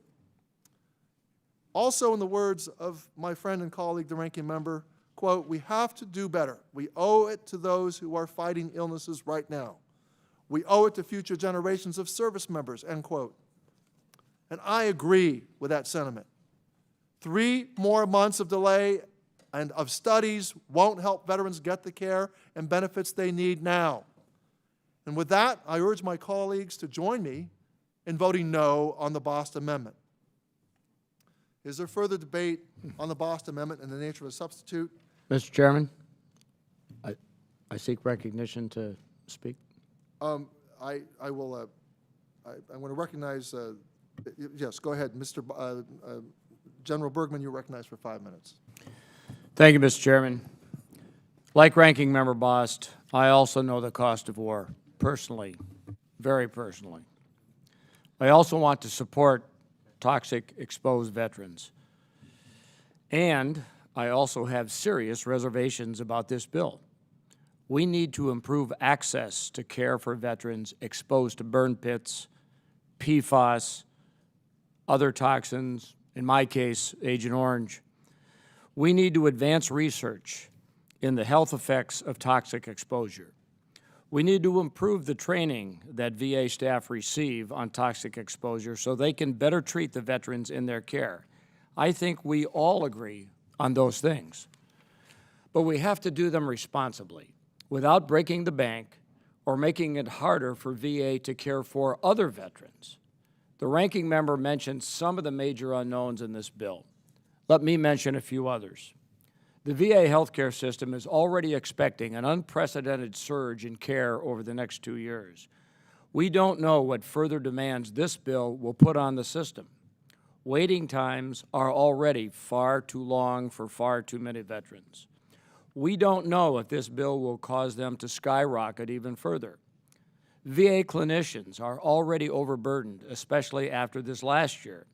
J: Also, in the words of my friend and colleague, the ranking member, quote, we have to do better. We owe it to those who are fighting illnesses right now. We owe it to future generations of service members, end quote. And I agree with that sentiment. 3 more months of delay and of studies won't help veterans get the care and benefits they need now. And with that, I urge my colleagues to join me in voting no on the Bost Amendment. Is there further debate on the Bost Amendment and the nature of a substitute?
M: Mr. Chairman, I seek recognition to speak.
J: I will. I'm going to recognize. Yes, go ahead, Mr. General Bergman. You're recognized for 5 minutes.
M: Thank you, Mr. Chairman. Like Ranking Member Bost, I also know the cost of war personally, very personally. I also want to support toxic exposed veterans. And I also have serious reservations about this bill. We need to improve access to care for veterans exposed to burn pits, PFAS, other toxins, in my case, Agent Orange. We need to advance research in the health effects of toxic exposure. We need to improve the training that VA staff receive on toxic exposure so they can better treat the veterans in their care. I think we all agree on those things. But we have to do them responsibly, without breaking the bank or making it harder for VA to care for other veterans. The ranking member mentioned some of the major unknowns in this bill. Let me mention a few others. The VA healthcare system is already expecting an unprecedented surge in care over the next 2 years. We don't know what further demands this bill will put on the system. Waiting times are already far too long for far too many veterans. We don't know if this bill will cause them to skyrocket even further. VA clinicians are already overburdened, especially after this last year.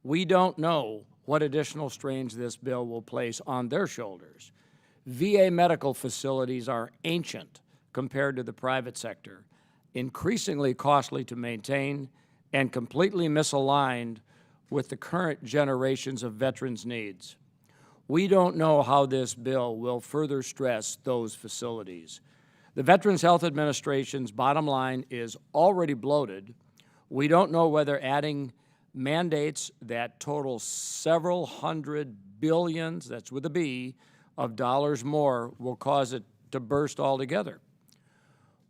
M: We don't know what additional strains this bill will place on their shoulders. VA medical facilities are ancient compared to the private sector, increasingly costly to maintain, and completely misaligned with the current generations of veterans' needs. We don't know how this bill will further stress those facilities. The Veterans Health Administration's bottom line is already bloated. We don't know whether adding mandates that total several hundred billions, that's with a B, of dollars more will cause it to burst altogether.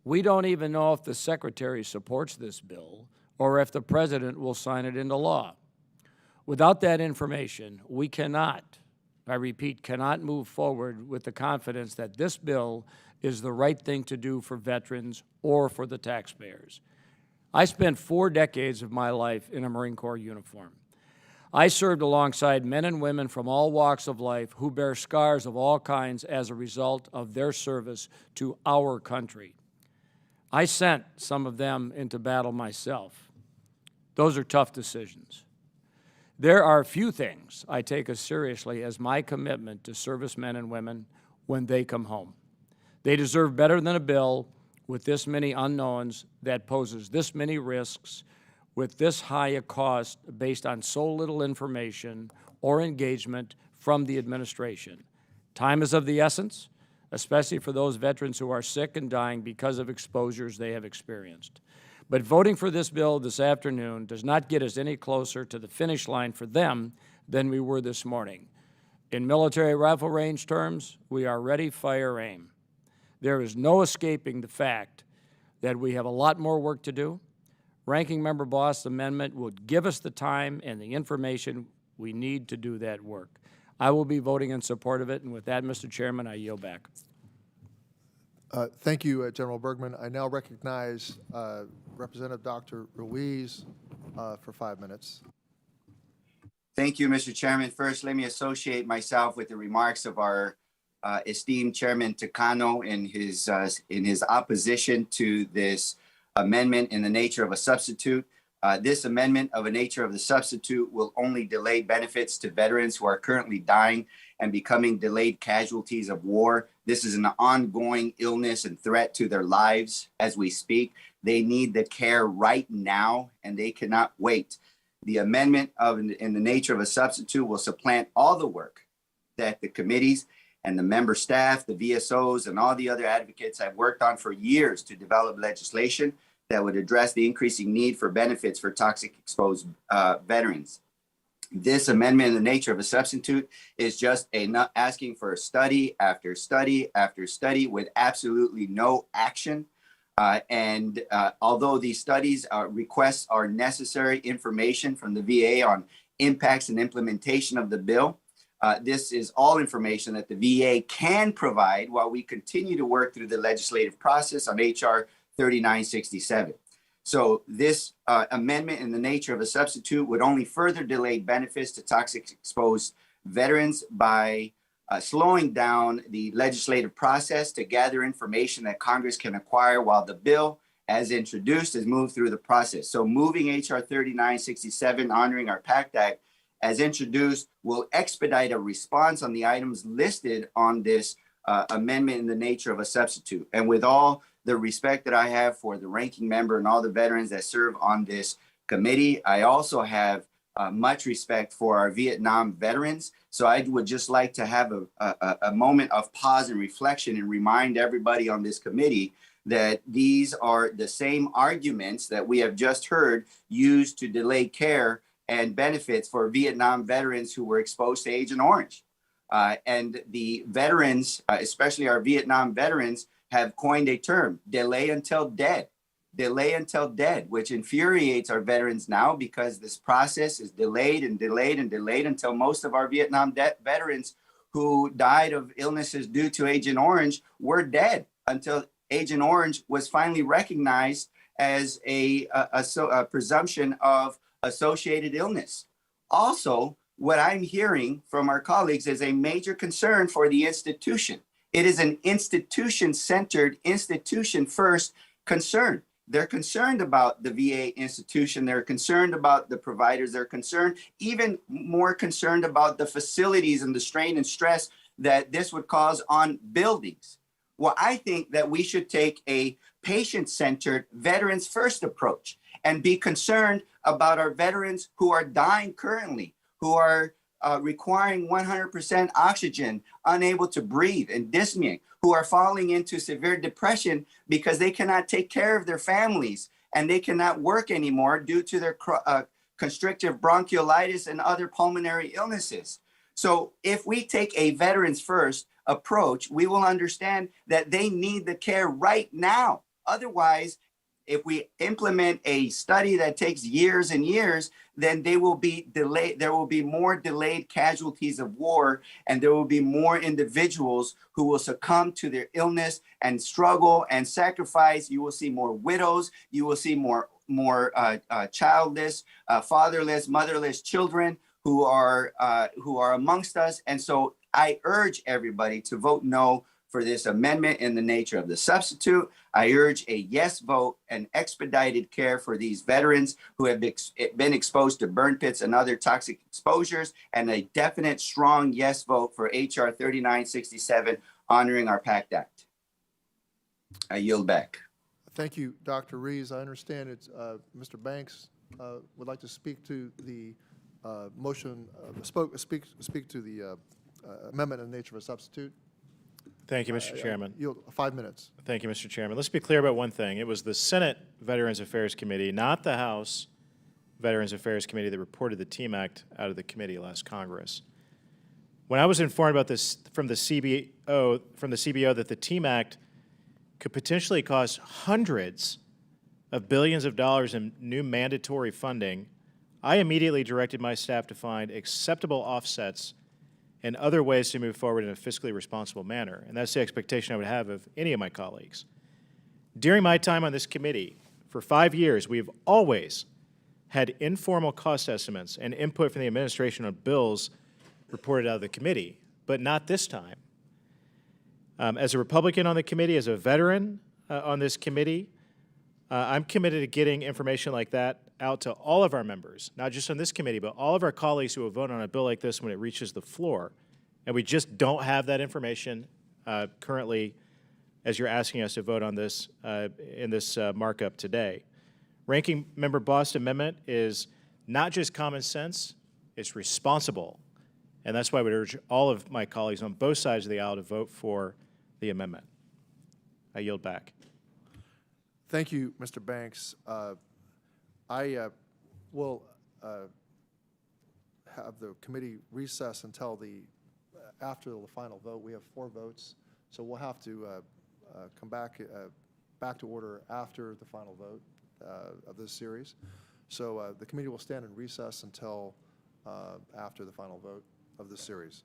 M: We don't even know if the Secretary supports this bill or if the President will sign it into law. Without that information, we cannot, I repeat, cannot move forward with the confidence that this bill is the right thing to do for veterans or for the taxpayers. I spent 4 decades of my life in a Marine Corps uniform. I served alongside men and women from all walks of life who bear scars of all kinds as a result of their service to our country. I sent some of them into battle myself. Those are tough decisions. There are few things I take as seriously as my commitment to servicemen and women when they come home. They deserve better than a bill with this many unknowns that poses this many risks with this high a cost based on so little information or engagement from the administration. Time is of the essence, especially for those veterans who are sick and dying because of exposures they have experienced. But voting for this bill this afternoon does not get us any closer to the finish line for them than we were this morning. In military rifle range terms, we are ready, fire, aim. There is no escaping the fact that we have a lot more work to do. Ranking Member Bost's amendment would give us the time and the information we need to do that work. I will be voting in support of it, and with that, Mr. Chairman, I yield back.
J: Thank you, General Bergman. I now recognize Representative Dr. Ruiz for 5 minutes.
M: Thank you, Mr. Chairman. First, let me associate myself with the remarks of our esteemed Chairman Takano in his opposition to this amendment in the nature of a substitute. This amendment of a nature of the substitute will only delay benefits to veterans who are currently dying and becoming delayed casualties of war. This is an ongoing illness and threat to their lives as we speak.
G: They need the care right now, and they cannot wait. The amendment in the nature of a substitute will supplant all the work that the committees and the member staff, the VSOs, and all the other advocates have worked on for years to develop legislation that would address the increasing need for benefits for toxic exposed veterans. This amendment in the nature of a substitute is just asking for study after study after study with absolutely no action. Although these studies requests are necessary information from the VA on impacts and implementation of the bill, this is all information that the VA can provide while we continue to work through the legislative process on HR 3967. So this amendment in the nature of a substitute would only further delay benefits to toxic exposed veterans by slowing down the legislative process to gather information that Congress can acquire while the bill, as introduced, is moved through the process. So moving HR 3967, honoring our PACT Act, as introduced, will expedite a response on the items listed on this amendment in the nature of a substitute. And with all the respect that I have for the ranking member and all the veterans that serve on this committee, I also have much respect for our Vietnam veterans. So I would just like to have a moment of pause and reflection and remind everybody on this committee that these are the same arguments that we have just heard used to delay care and benefits for Vietnam veterans who were exposed to Agent Orange. And the veterans, especially our Vietnam veterans, have coined a term, delay until dead. Delay until dead, which infuriates our veterans now because this process is delayed and delayed and delayed until most of our Vietnam veterans who died of illnesses due to Agent Orange were dead until Agent Orange was finally recognized as a presumption of associated illness. Also, what I'm hearing from our colleagues is a major concern for the institution. It is an institution-centered, institution-first concern. They're concerned about the VA institution. They're concerned about the providers. They're concerned, even more concerned about the facilities and the strain and stress that this would cause on buildings. Well, I think that we should take a patient-centered, veterans-first approach and be concerned about our veterans who are dying currently, who are requiring 100% oxygen, unable to breathe, and dyspnea, who are falling into severe depression because they cannot take care of their families and they cannot work anymore due to their constrictive bronchiolitis and other pulmonary illnesses. So if we take a veterans first approach, we will understand that they need the care right now. Otherwise, if we implement a study that takes years and years, then they will be delayed. There will be more delayed casualties of war, and there will be more individuals who will succumb to their illness and struggle and sacrifice. You will see more widows. You will see more childless, fatherless, motherless children who are amongst us. And so I urge everybody to vote no for this amendment in the nature of the substitute. I urge a yes vote and expedited care for these veterans who have been exposed to burn pits and other toxic exposures, and a definite strong yes vote for HR 3967, honoring our PACT Act. I yield back.
J: Thank you, Dr. Rees. I understand it's Mr. Banks would like to speak to the motion, speak to the amendment in the nature of a substitute.
N: Thank you, Mr. Chairman.
J: 5 minutes.
N: Thank you, Mr. Chairman. Let's be clear about one thing. It was the Senate Veterans Affairs Committee, not the House Veterans Affairs Committee, that reported the TEAM Act out of the committee last Congress. When I was informed about this from the CBO that the TEAM Act could potentially cost hundreds of billions of dollars in new mandatory funding, I immediately directed my staff to find acceptable offsets and other ways to move forward in a fiscally responsible manner. And that's the expectation I would have of any of my colleagues. During my time on this committee, for 5 years, we've always had informal cost estimates and input from the administration on bills reported out of the committee, but not this time. As a Republican on the committee, as a veteran on this committee, I'm committed to getting information like that out to all of our members, not just on this committee, but all of our colleagues who will vote on a bill like this when it reaches the floor. And we just don't have that information currently as you're asking us to vote on this in this markup today. Ranking Member Bost's amendment is not just common sense, it's responsible. And that's why I would urge all of my colleagues on both sides of the aisle to vote for the amendment. I yield back.
J: Thank you, Mr. Banks. I will have the committee recess until after the final vote. We have 4 votes, so we'll have to come back to order after the final vote of this series. So the committee will stand in recess until after the final vote of this series.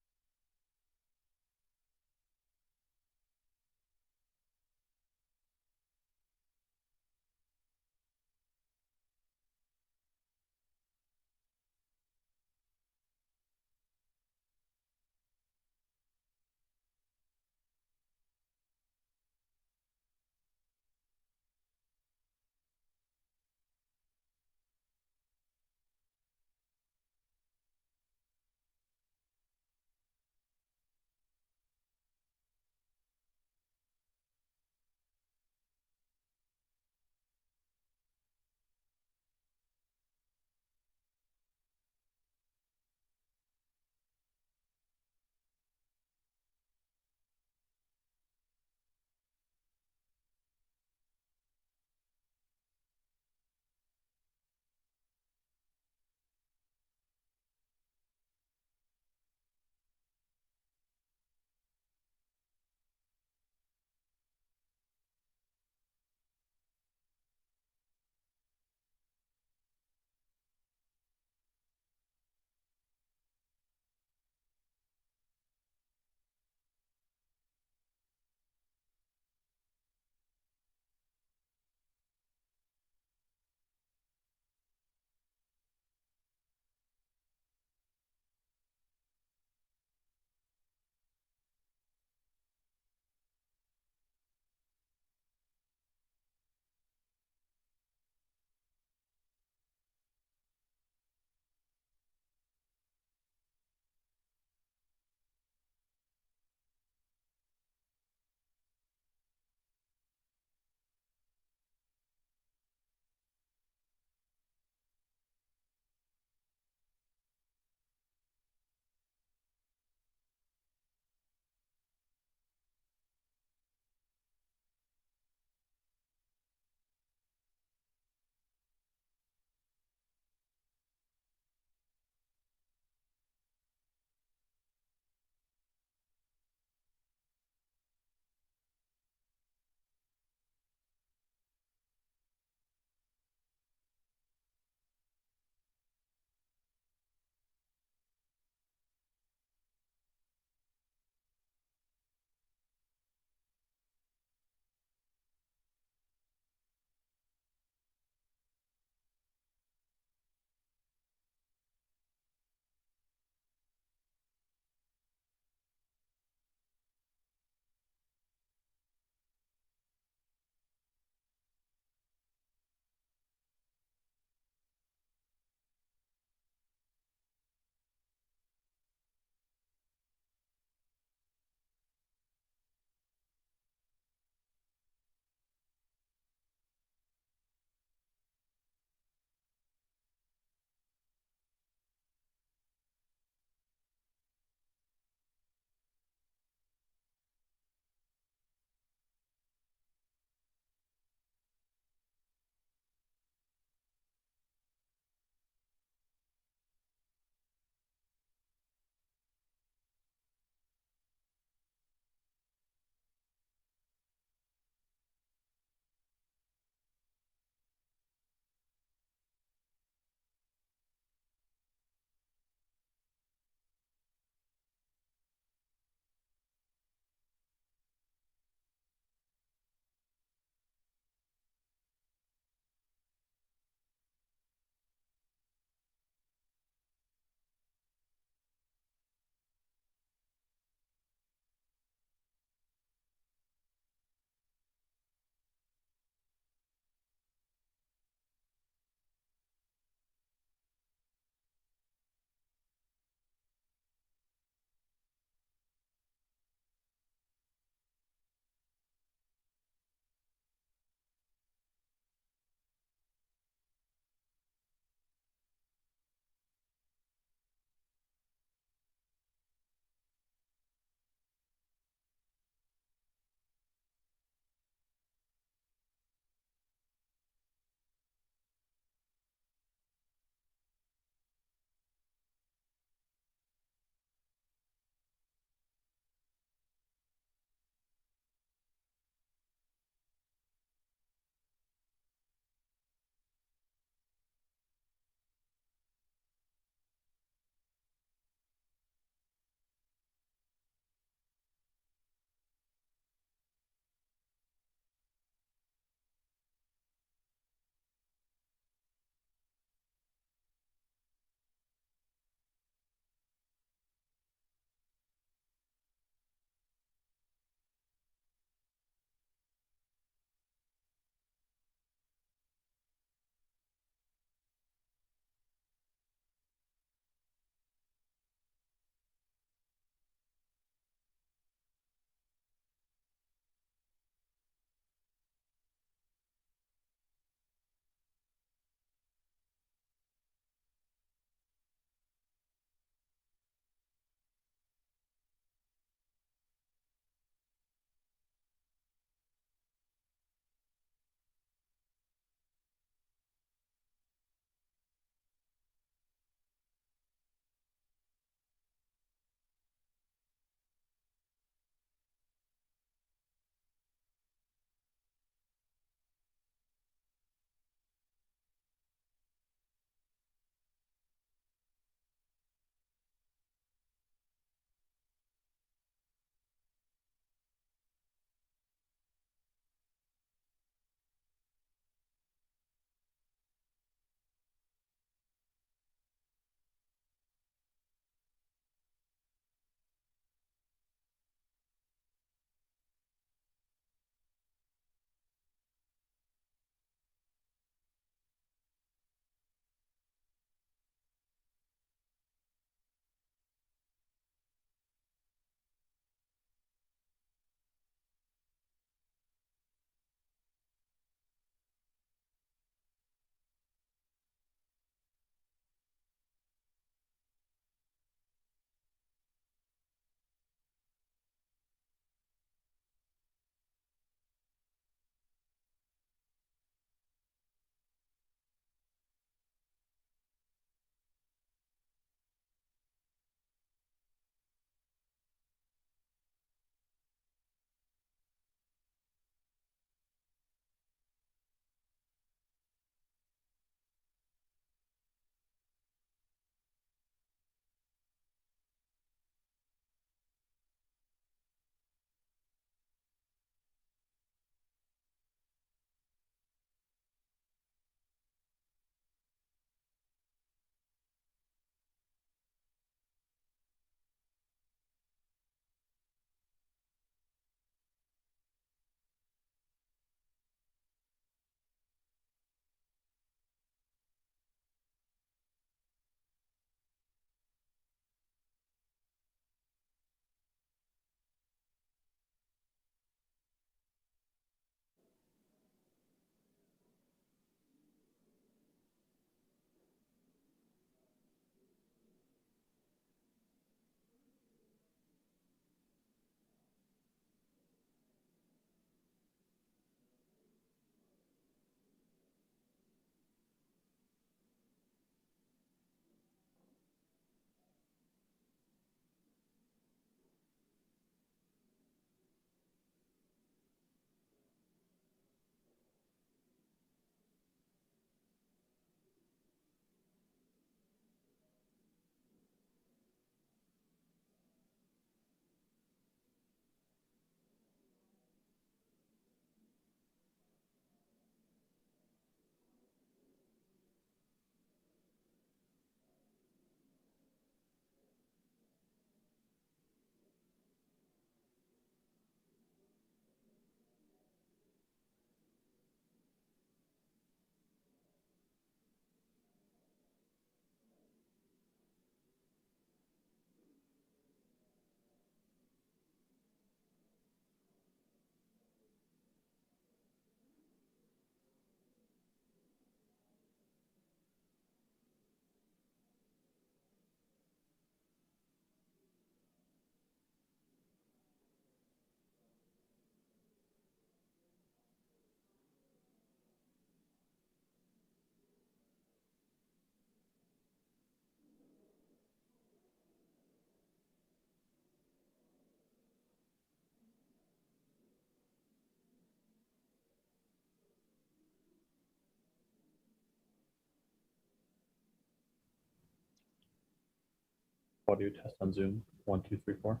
E: Audio test on Zoom. 1, 2, 3, 4.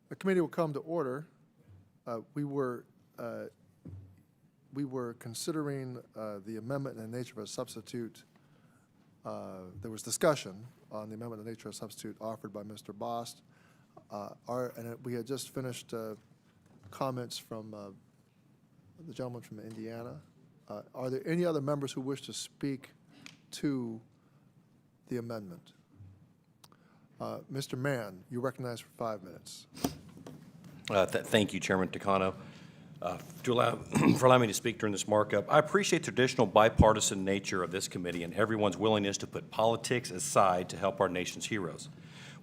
J: The committee will come to order. We were considering the amendment in the nature of a substitute. There was discussion on the amendment in the nature of a substitute offered by Mr. Bost. We had just finished comments from the gentleman from Indiana. Are there any other members who wish to speak to the amendment? Mr. Mann, you recognize for 5 minutes.
O: Thank you, Chairman Takano, for allowing me to speak during this markup. I appreciate the traditional bipartisan nature of this committee and everyone's willingness to put politics aside to help our nation's heroes.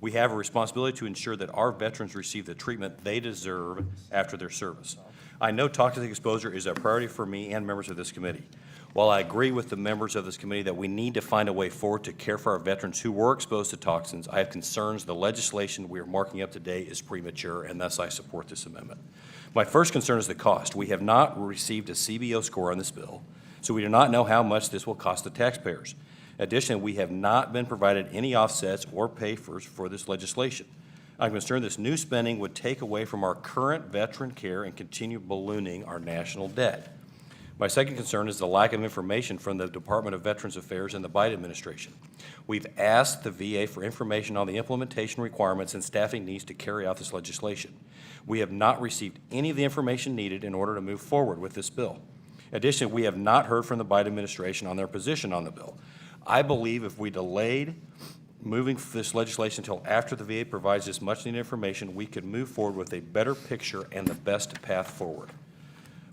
O: We have a responsibility to ensure that our veterans receive the treatment they deserve after their service. I know toxic exposure is a priority for me and members of this committee. While I agree with the members of this committee that we need to find a way forward to care for our veterans who were exposed to toxins, I have concerns the legislation we are marking up today is premature, and thus I support this amendment. My first concern is the cost. We have not received a CBO score on this bill, so we do not know how much this will cost the taxpayers. Additionally, we have not been provided any offsets or pay-fors for this legislation. I'm concerned this new spending would take away from our current veteran care and continue ballooning our national debt. My second concern is the lack of information from the Department of Veterans Affairs and the Biden administration. We've asked the VA for information on the implementation requirements and staffing needs to carry out this legislation. We have not received any of the information needed in order to move forward with this bill. Additionally, we have not heard from the Biden administration on their position on the bill. I believe if we delayed moving this legislation until after the VA provides this much-needed information, we could move forward with a better picture and the best path forward.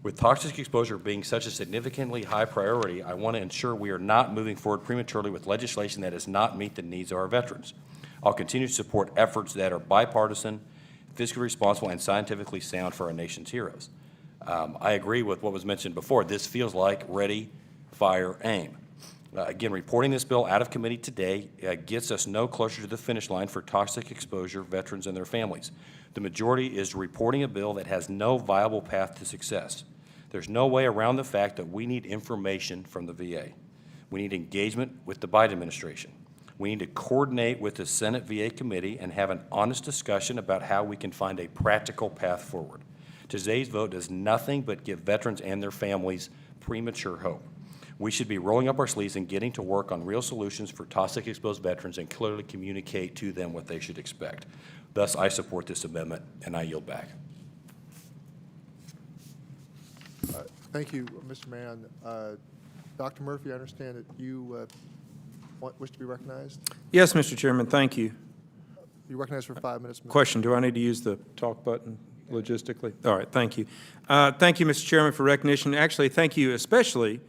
O: With toxic exposure being such a significantly high priority, I want to ensure we are not moving forward prematurely with legislation that does not meet the needs of our veterans. I'll continue to support efforts that are bipartisan, fiscally responsible, and scientifically sound for our nation's heroes. I agree with what was mentioned before. This feels like ready, fire, aim. Again, reporting this bill out of committee today gets us no closer to the finish line for toxic exposure veterans and their families. The majority is reporting a bill that has no viable path to success. There's no way around the fact that we need information from the VA. We need engagement with the Biden administration. We need to coordinate with the Senate VA committee and have an honest discussion about how we can find a practical path forward. Today's vote does nothing but give veterans and their families premature hope. We should be rolling up our sleeves and getting to work on real solutions for toxic exposed veterans and clearly communicate to them what they should expect. Thus, I support this amendment, and I yield back.
J: Thank you, Mr. Mann. Dr. Murphy, I understand that you wish to be recognized.
P: Yes, Mr. Chairman, thank you.
J: You're recognized for 5 minutes. Mr.
P: Question, do I need to use the talk button logistically? All right, thank you. Thank you, Mr. Chairman, for recognition. Actually, thank you especially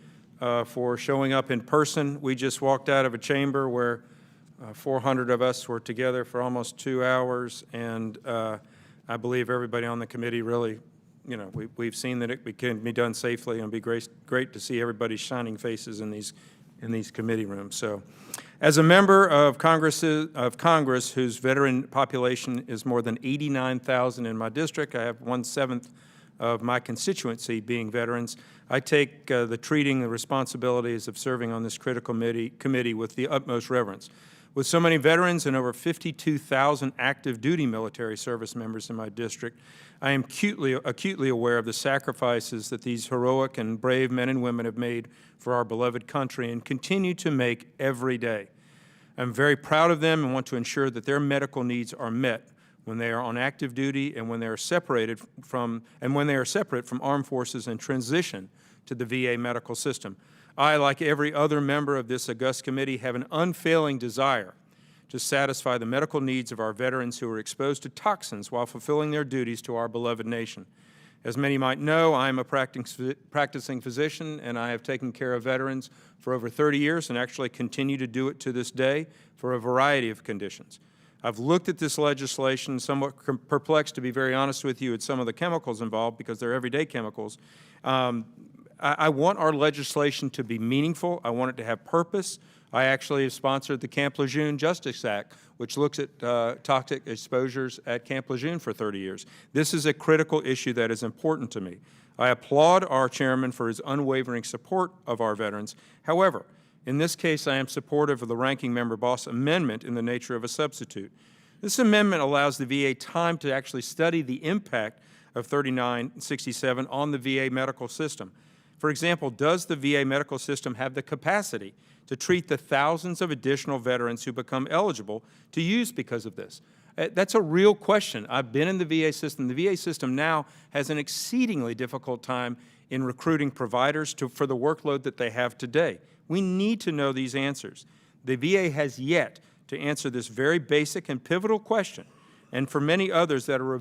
P: for showing up in person. We just walked out of a chamber where 400 of us were together for almost 2 hours, and I believe everybody on the committee really, you know, we've seen that it can be done safely, and it'd be great to see everybody's shining faces in these committee rooms. So, as a member of Congress whose veteran population is more than 89,000 in my district, I have 1/7 of my constituency being veterans. I take the treating the responsibilities of serving on this critical committee with the utmost reverence. With so many veterans and over 52,000 active duty military service members in my district, I am acutely aware of the sacrifices that these heroic and brave men and women have made for our beloved country and continue to make every day. I'm very proud of them and want to ensure that their medical needs are met when they are on active duty and when they are separate from armed forces and transition to the VA medical system. I, like every other member of this august committee, have an unfailing desire to satisfy the medical needs of our veterans who are exposed to toxins while fulfilling their duties to our beloved nation. As many might know, I am a practicing physician, and I have taken care of veterans for over 30 years and actually continue to do it to this day for a variety of conditions. I've looked at this legislation, somewhat perplexed, to be very honest with you, at some of the chemicals involved because they're everyday chemicals. I want our legislation to be meaningful. I want it to have purpose. I actually have sponsored the Camp Lejeune Justice Act, which looks at toxic exposures at Camp Lejeune for 30 years. This is a critical issue that is important to me. I applaud our chairman for his unwavering support of our veterans. However, in this case, I am supportive of the ranking member Boss amendment in the nature of a substitute. This amendment allows the VA time to actually study the impact of 3967 on the VA medical system. For example, does the VA medical system have the capacity to treat the thousands of additional veterans who become eligible to use because of this? That's a real question. I've been in the VA system. The VA system now has an exceedingly difficult time in recruiting providers for the workload that they have today. We need to know these answers. The VA has yet to answer this very basic and pivotal question, and for many others that are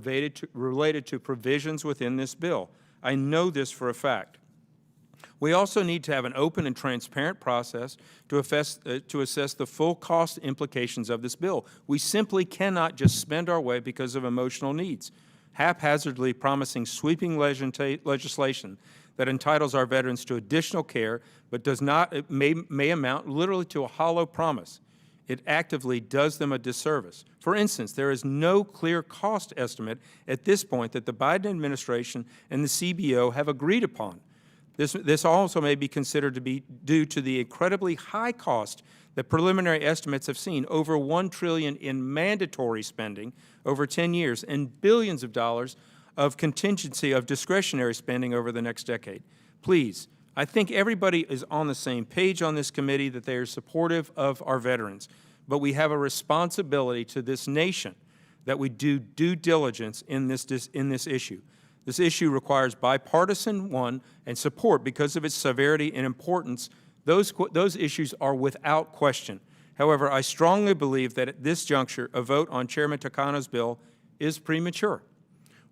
P: related to provisions within this bill. I know this for a fact. We also need to have an open and transparent process to assess the full cost implications of this bill. We simply cannot just spend our way because of emotional needs, haphazardly promising sweeping legislation that entitles our veterans to additional care, but does not, it may amount literally to a hollow promise. It actively does them a disservice. For instance, there is no clear cost estimate at this point that the Biden administration and the CBO have agreed upon. This also may be considered to be due to the incredibly high cost that preliminary estimates have seen, over $1 trillion in mandatory spending over 10 years and billions of dollars of contingency of discretionary spending over the next decade. Please, I think everybody is on the same page on this committee that they are supportive of our veterans, but we have a responsibility to this nation that we do due diligence in this issue. This issue requires bipartisan and support because of its severity and importance. Those issues are without question. However, I strongly believe that at this juncture, a vote on Chairman Takano's bill is premature.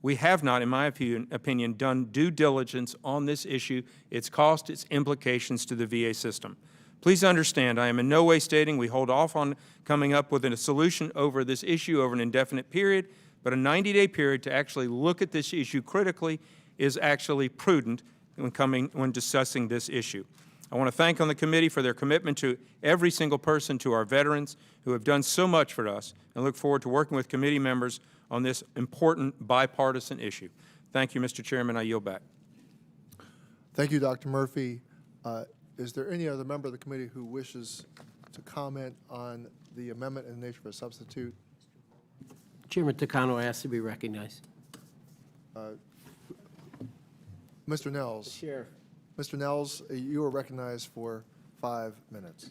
P: We have not, in my opinion, done due diligence on this issue, its cost, its implications to the VA system. Please understand, I am in no way stating we hold off on coming up with a solution over this issue over an indefinite period, but a 90-day period to actually look at this issue critically is actually prudent when discussing this issue. I want to thank on the committee for their commitment to every single person, to our veterans who have done so much for us, and look forward to working with committee members on this important bipartisan issue. Thank you, Mr. Chairman. I yield back.
J: Thank you, Dr. Murphy. Is there any other member of the committee who wishes to comment on the amendment in the nature of a substitute?
Q: Chairman Takano asks to be recognized.
J: Mr. Nels.
Q: Chair.
J: Mr. Nels, you are recognized for 5 minutes.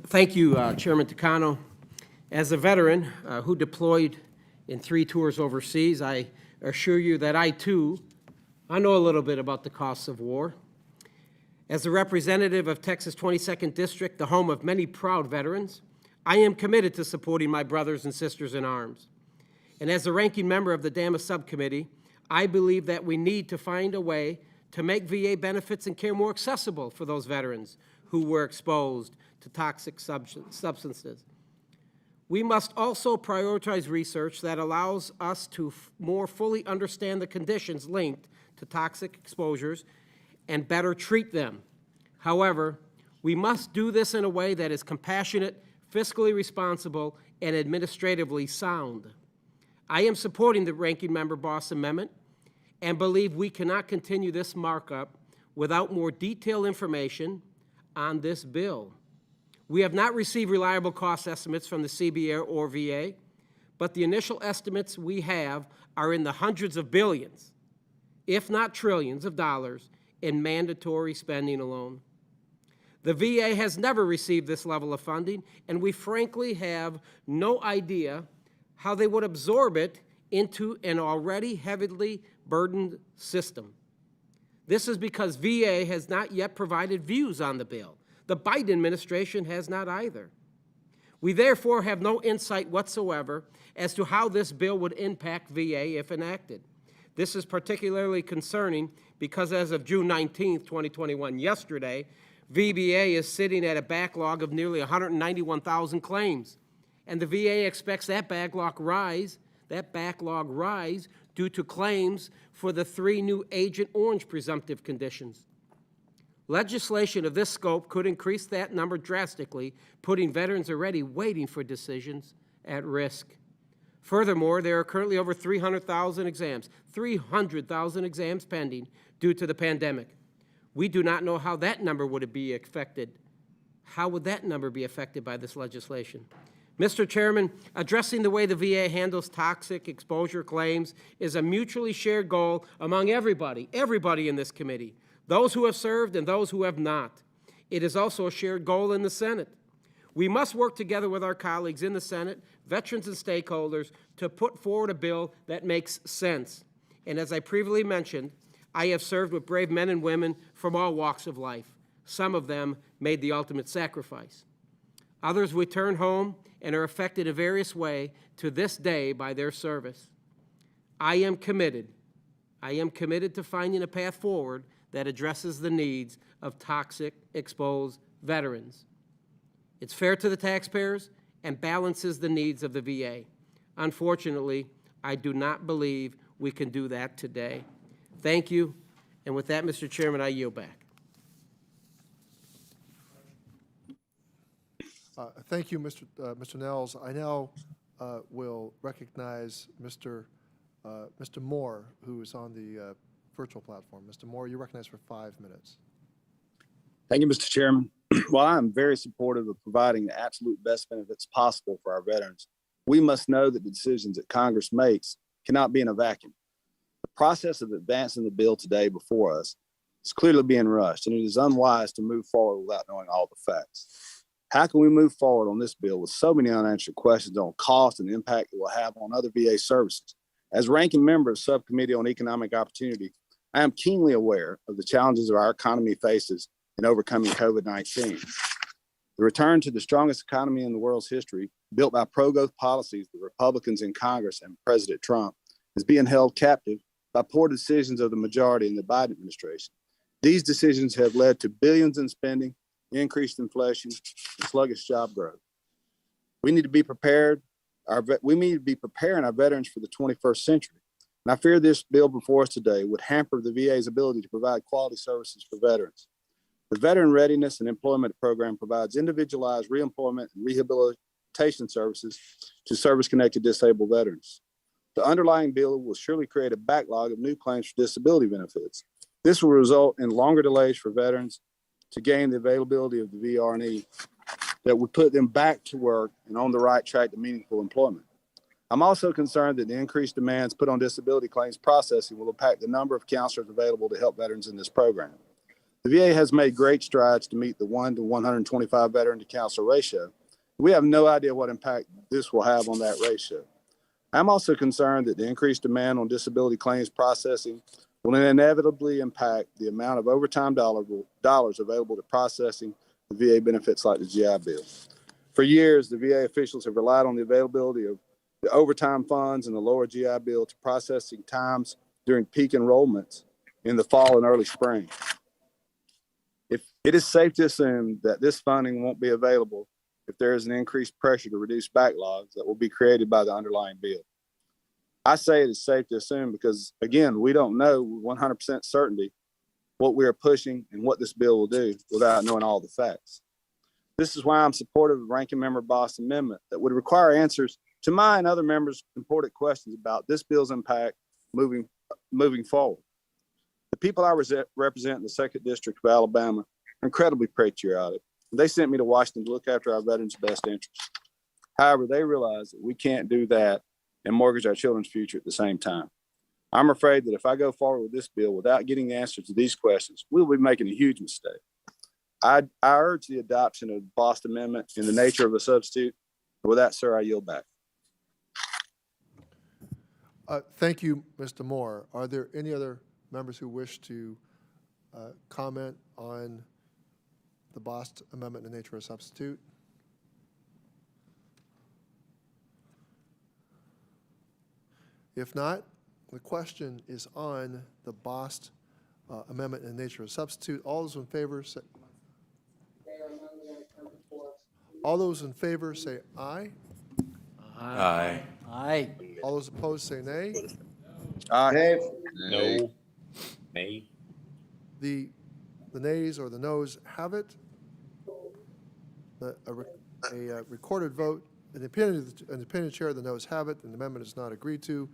Q: Thank you, Chairman Takano. As a veteran who deployed in 3 tours overseas, I assure you that I know a little bit about the costs of war. As a representative of Texas 22nd District, the home of many proud veterans, I am committed to supporting my brothers and sisters in arms. And as a ranking member of the DAMA subcommittee, I believe that we need to find a way to make VA benefits and care more accessible for those veterans who were exposed to toxic substances. We must also prioritize research that allows us to more fully understand the conditions linked to toxic exposures and better treat them. However, we must do this in a way that is compassionate, fiscally responsible, and administratively sound. I am supporting the Ranking Member Boss Amendment and believe we cannot continue this markup without more detailed information on this bill. We have not received reliable cost estimates from the CBA or VA, but the initial estimates we have are in the hundreds of billions, if not trillions of dollars in mandatory spending alone. The VA has never received this level of funding, and we frankly have no idea how they would absorb it into an already heavily burdened system. This is because VA has not yet provided views on the bill. The Biden administration has not either. We therefore have no insight whatsoever as to how this bill would impact VA if enacted. This is particularly concerning because as of June 19th, 2021, yesterday, VBA is sitting at a backlog of nearly 191,000 claims, and the VA expects that backlog rise due to claims for the 3 new Agent Orange presumptive conditions. Legislation of this scope could increase that number drastically, putting veterans already waiting for decisions at risk. Furthermore, there are currently over 300,000 exams pending due to the pandemic. We do not know how that number would be affected. How would that number be affected by this legislation? Mr. Chairman, addressing the way the VA handles toxic exposure claims is a mutually shared goal among everybody in this committee, those who have served and those who have not. It is also a shared goal in the Senate. We must work together with our colleagues in the Senate, veterans and stakeholders, to put forward a bill that makes sense. And as I previously mentioned, I have served with brave men and women from all walks of life. Some of them made the ultimate sacrifice. Others return home and are affected in various ways to this day by their service. I am committed to finding a path forward that addresses the needs of toxic exposed veterans. It's fair to the taxpayers and balances the needs of the VA. Unfortunately, I do not believe we can do that today. Thank you. And with that, Mr. Chairman, I yield back.
J: Thank you, Mr. Nels. I now will recognize Mr. Moore, who is on the virtual platform. Mr. Moore, you're recognized for 5 minutes.
R: Thank you, Mr. Chairman. While I'm very supportive of providing the absolute best benefits possible for our veterans, we must know that the decisions that Congress makes cannot be in a vacuum. The process of advancing the bill today before us is clearly being rushed, and it is unwise to move forward without knowing all the facts. How can we move forward on this bill with so many unanswered questions on cost and impact it will have on other VA services? As ranking member of Subcommittee on Economic Opportunity, I am keenly aware of the challenges our economy faces in overcoming COVID-19. The return to the strongest economy in the world's history, built by pro-growth policies of the Republicans in Congress and President Trump, is being held captive by poor decisions of the majority in the Biden administration. These decisions have led to billions in spending, increased inflation, and sluggish job growth. We need to be prepared. We need to be preparing our veterans for the 21st century. And I fear this bill before us today would hamper the VA's ability to provide quality services for veterans. The Veteran Readiness and Employment Program provides individualized reemployment and rehabilitation services to service-connected disabled veterans. The underlying bill will surely create a backlog of new claims for disability benefits. This will result in longer delays for veterans to gain the availability of the VRNE that would put them back to work and on the right track to meaningful employment. I'm also concerned that the increased demands put on disability claims processing will impact the number of counselors available to help veterans in this program. The VA has made great strides to meet the 1 to 125 veteran to counselor ratio. We have no idea what impact this will have on that ratio. I'm also concerned that the increased demand on disability claims processing will inevitably impact the amount of overtime dollars available to processing the VA benefits like the GI Bill. For years, the VA officials have relied on the availability of the overtime funds and the lower GI Bill to processing times during peak enrollments in the fall and early spring. If it is safe to assume that this funding won't be available if there is an increased pressure to reduce backlogs that will be created by the underlying bill. I say it is safe to assume because, again, we don't know 100% certainty what we are pushing and what this bill will do without knowing all the facts. This is why I'm supportive of Ranking Member Boss' amendment that would require answers to my and other members' important questions about this bill's impact moving forward. The people I represent in the 2nd District of Alabama are incredibly patriotic. They sent me to Washington to look after our veterans' best interests. However, they realize that we can't do that and mortgage our children's future at the same time. I'm afraid that if I go forward with this bill without getting the answers to these questions, we'll be making a huge mistake. I urge the adoption of the Boss Amendment in the nature of a substitute. With that, sir, I yield back.
J: Thank you, Mr. Moore. Are there any other members who wish to comment on the Boss Amendment in the nature of a substitute? If not, the question is on the Boss Amendment in the nature of a substitute. All those in favor say aye.
O: Aye.
L: Aye.
J: All those opposed say nay.
R: Aye.
D: No. Nay.
J: The nays or the noes have it. A recorded vote, in the opinion chair, the noes have it, and the amendment is not agreed to.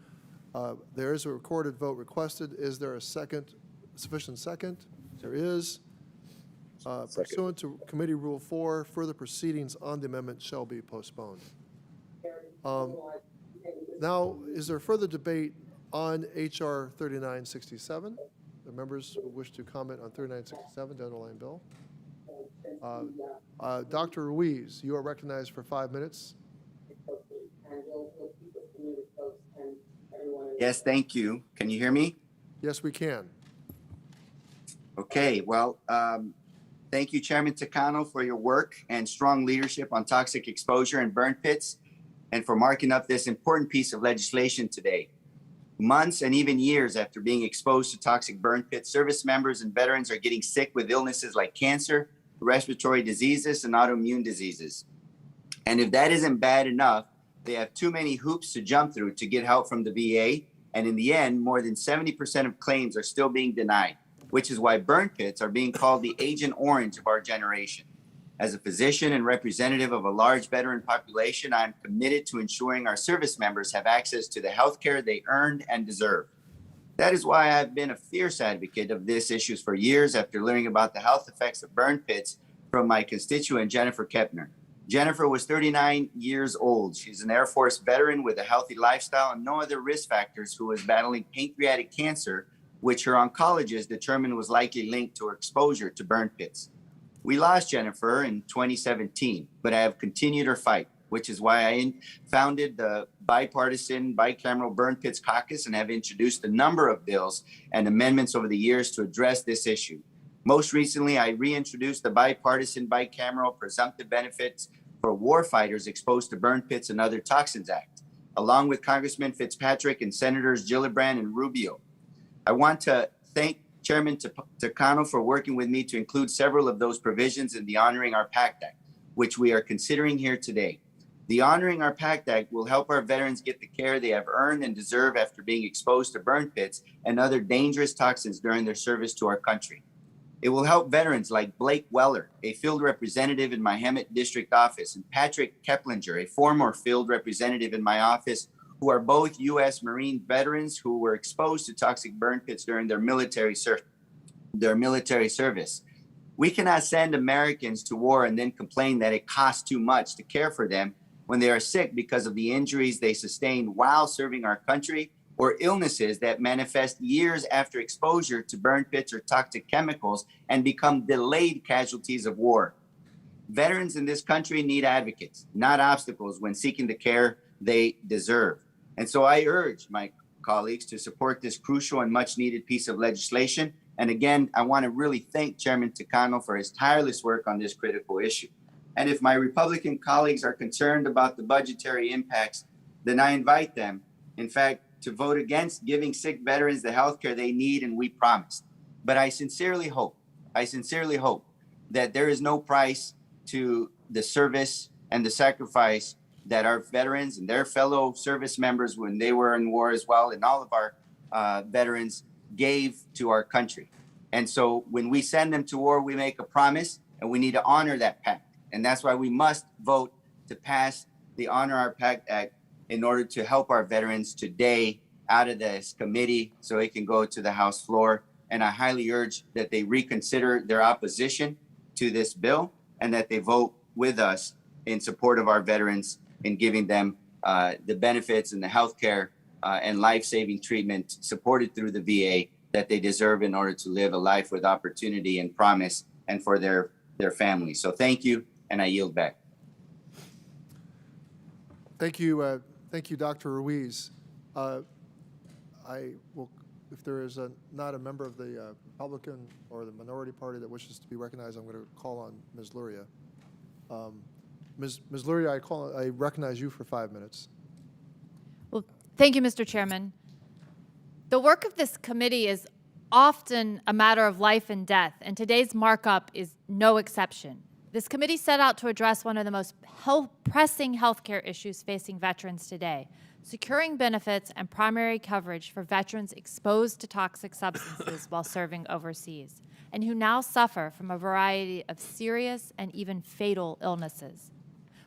J: There is a recorded vote requested. Is there a sufficient second? There is. Pursuant to Committee Rule 4, further proceedings on the amendment shall be postponed. Now, is there further debate on H.R. 3967? The members who wish to comment on 3967, the underlying bill. Dr. Ruiz, you are recognized for 5 minutes.
G: Yes, thank you. Can you hear me?
J: Yes, we can.
G: Okay, well, thank you, Chairman Takano, for your work and strong leadership on toxic exposure and burn pits, and for marking up this important piece of legislation today. Months and even years after being exposed to toxic burn pits, service members and veterans are getting sick with illnesses like cancer, respiratory diseases, and autoimmune diseases. And if that isn't bad enough, they have too many hoops to jump through to get help from the VA. And in the end, more than 70% of claims are still being denied, which is why burn pits are being called the Agent Orange of our generation. As a physician and representative of a large veteran population, I am committed to ensuring our service members have access to the health care they earned and deserve. That is why I've been a fierce advocate of these issues for years after learning about the health effects of burn pits from my constituent, Jennifer Kepner. Jennifer was 39 years old. She's an Air Force veteran with a healthy lifestyle and no other risk factors who was battling pancreatic cancer, which her oncologist determined was likely linked to her exposure to burn pits. We lost Jennifer in 2017, but I have continued her fight, which is why I founded the bipartisan bicameral burn pits caucus and have introduced a number of bills and amendments over the years to address this issue. Most recently, I reintroduced the bipartisan bicameral presumptive benefits for warfighters exposed to burn pits and other toxins act, along with Congressman Fitzpatrick and Senators Gillibrand and Rubio. I want to thank Chairman Takano for working with me to include several of those provisions in the Honoring Our PACT Act, which we are considering here today. The Honoring Our PACT Act will help our veterans get the care they have earned and deserve after being exposed to burn pits and other dangerous toxins during their service to our country. It will help veterans like Blake Weller, a field representative in my Hemet district office, and Patrick Keplinger, a former field representative in my office, who are both U.S. Marine veterans who were exposed to toxic burn pits during their military service. We cannot send Americans to war and then complain that it costs too much to care for them when they are sick because of the injuries they sustained while serving our country or illnesses that manifest years after exposure to burn pits or toxic chemicals and become delayed casualties of war. Veterans in this country need advocates, not obstacles when seeking the care they deserve. And so I urge my colleagues to support this crucial and much needed piece of legislation. And again, I want to really thank Chairman Takano for his tireless work on this critical issue. And if my Republican colleagues are concerned about the budgetary impacts, then I invite them, in fact, to vote against giving sick veterans the health care they need and we promised. But I sincerely hope that there is no price to the service and the sacrifice that our veterans and their fellow service members when they were in war as well, and all of our veterans gave to our country. And so when we send them to war, we make a promise and we need to honor that pact. And that's why we must vote to pass the Honor Our Pact Act in order to help our veterans today out of this committee so it can go to the House floor. And I highly urge that they reconsider their opposition to this bill and that they vote with us in support of our veterans in giving them the benefits and the health care and life-saving treatment supported through the VA that they deserve in order to live a life with opportunity and promise and for their families. So thank you, and I yield back.
J: Thank you, Dr. Ruiz. I will, if there is not a member of the Republican or the minority party that wishes to be recognized, I'm going to call on Ms. Luria. Ms. Luria, I recognize you for 5 minutes.
S: Well, thank you, Mr. Chairman. The work of this committee is often a matter of life and death, and today's markup is no exception. This committee set out to address one of the most pressing healthcare issues facing veterans today, securing benefits and primary coverage for veterans exposed to toxic substances while serving overseas, and who now suffer from a variety of serious and even fatal illnesses.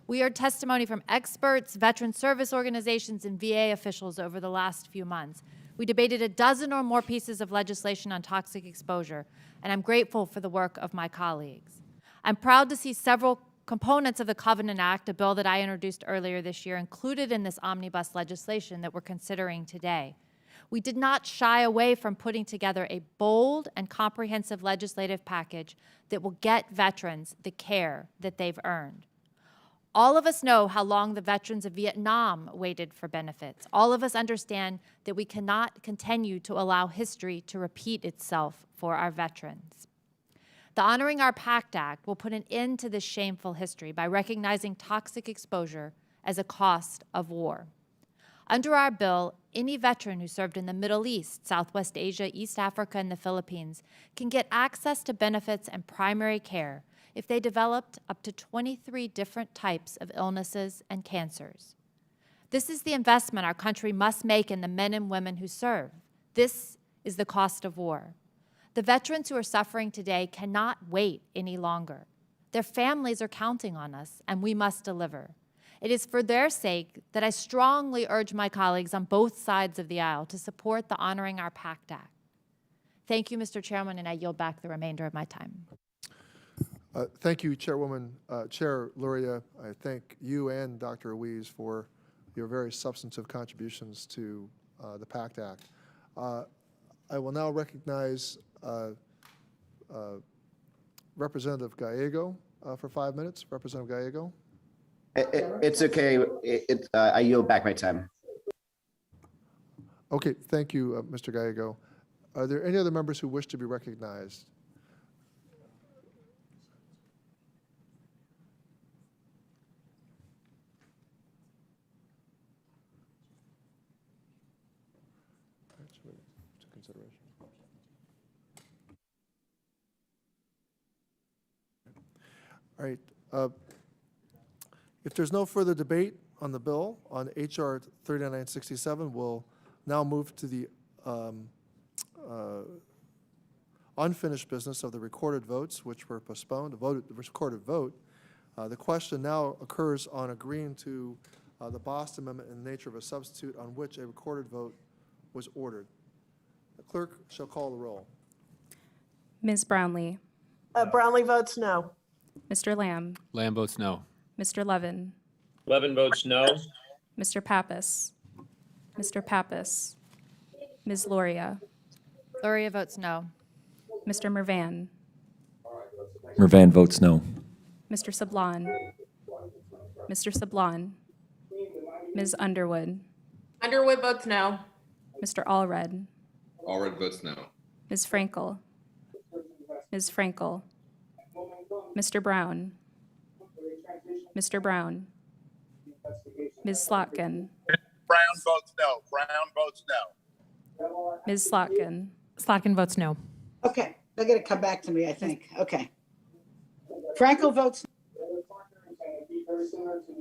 S: We heard testimony from experts, veteran service organizations, and VA officials over the last few months. We debated a dozen or more pieces of legislation on toxic exposure, and I'm grateful for the work of my colleagues. I'm proud to see several components of the Covenant Act, a bill that I introduced earlier this year, included in this omnibus legislation that we're considering today. We did not shy away from putting together a bold and comprehensive legislative package that will get veterans the care that they've earned. All of us know how long the veterans of Vietnam waited for benefits. All of us understand that we cannot continue to allow history to repeat itself for our veterans. The Honoring Our PACT Act will put an end to this shameful history by recognizing toxic exposure as a cost of war. Under our bill, any veteran who served in the Middle East, Southwest Asia, East Africa, and the Philippines can get access to benefits and primary care if they developed up to 23 different types of illnesses and cancers. This is the investment our country must make in the men and women who serve. This is the cost of war. The veterans who are suffering today cannot wait any longer. Their families are counting on us, and we must deliver. It is for their sake that I strongly urge my colleagues on both sides of the aisle to support the Honoring Our PACT Act. Thank you, Mr. Chairman, and I yield back the remainder of my time.
J: Thank you, Chairwoman, Chair Luria. I thank you and Dr. Ruiz for your very substantive contributions to the PACT Act. I will now recognize Representative Gallego for 5 minutes. Representative Gallego.
T: It's okay. I yield back my time.
J: Okay, thank you, Mr. Gallego. Are there any other members who wish to be recognized? All right. If there's no further debate on the bill on H.R. 3967, we'll now move to the unfinished business of the recorded votes, which were postponed. The recorded vote. The question now occurs on agreeing to the Boston Amendment in the nature of a substitute on which a recorded vote was ordered. The clerk shall call the roll.
K: Ms. Brownlee.
U: Brownlee votes no.
K: Mr. Lamb.
C: Lamb votes no.
K: Mr. Levin.
D: Levin votes no.
K: Mr. Pappas. Mr. Pappas. Ms. Loria,
S: Loria votes no.
K: Mr. Mervan,
F: Mervan votes no.
K: Mr. Sablon, Mr. Sablon, Ms. Underwood,
U: Underwood votes no.
K: Mr. Allred,
C: Allred votes no.
K: Ms. Frankel, Ms. Frankel, Mr. Brown, Mr. Brown, Ms. Slotkin,
H: Brown votes no. Brown votes no.
K: Ms. Slotkin,
S: Slotkin votes no.
V: Okay, they're gonna come back to me, I think. Okay. Frankel votes.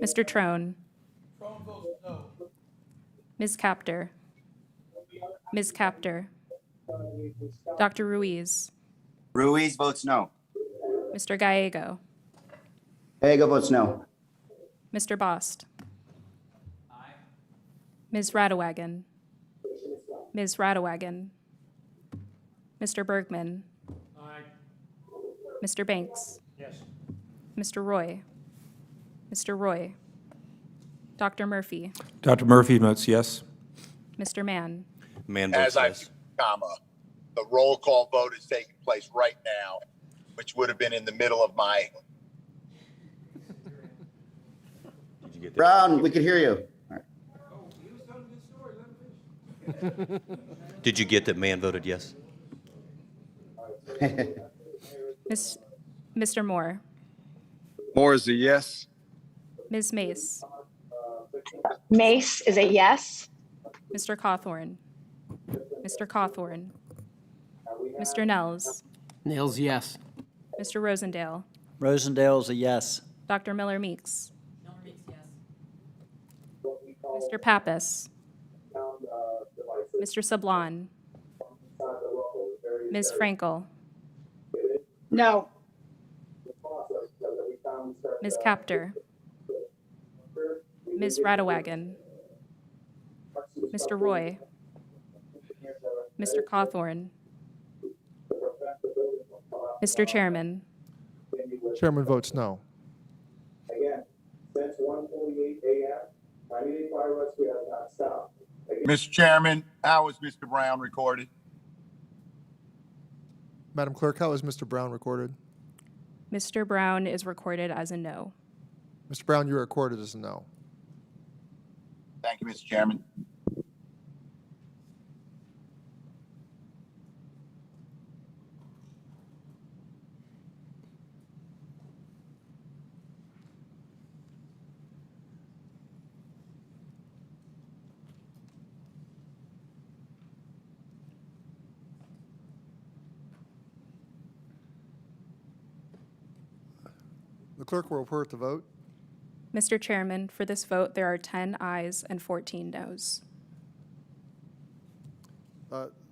K: Mr. Trone, Ms. Capter, Ms. Capter, Dr. Ruiz,
G: Ruiz votes no.
K: Mr. Gallego,
T: Gallego votes no.
K: Mr. Bost, Ms. Radewagen, Ms. Radewagen, Mr. Bergman, Mr. Banks,
M: Yes.
K: Mr. Roy, Mr. Roy, Dr. Murphy,
P: Dr. Murphy votes yes.
K: Mr. Mann,
O: Man votes
H: As I,
O: yes.
H: the roll call vote is taking place right now, which would have been in the middle of my.
O: Did you get that?
T: Brown, we could hear you.
O: Did you get that man voted yes?
K: Mr. Moore,
R: Moore is a yes.
K: Ms. Mace,
U: Mace is a yes.
K: Mr. Cawthorn, Mr. Cawthorn, Mr. Nels,
Q: Nails, yes.
K: Mr. Rosendale,
F: Rosendale's a yes.
K: Dr. Miller Meeks, Mr. Pappas, Mr. Sablon, Ms. Frankel,
V: No.
K: Ms. Capter, Ms. Radewagen, Mr. Roy, Mr. Cawthorn, Mr. Chairman,
J: Chairman votes no.
H: Again, since 1:48 a.m., 98 fire rescue has not stopped. Mr. Chairman, how is Mr. Brown recorded?
J: Madam Clerk, how is Mr. Brown recorded?
K: Mr. Brown is recorded as a no.
J: Mr. Brown, you're recorded as a no.
H: Thank you, Mr. Chairman.
J: The clerk will report the vote.
K: Mr. Chairman, for this vote, there are 10 ayes and 14 noes.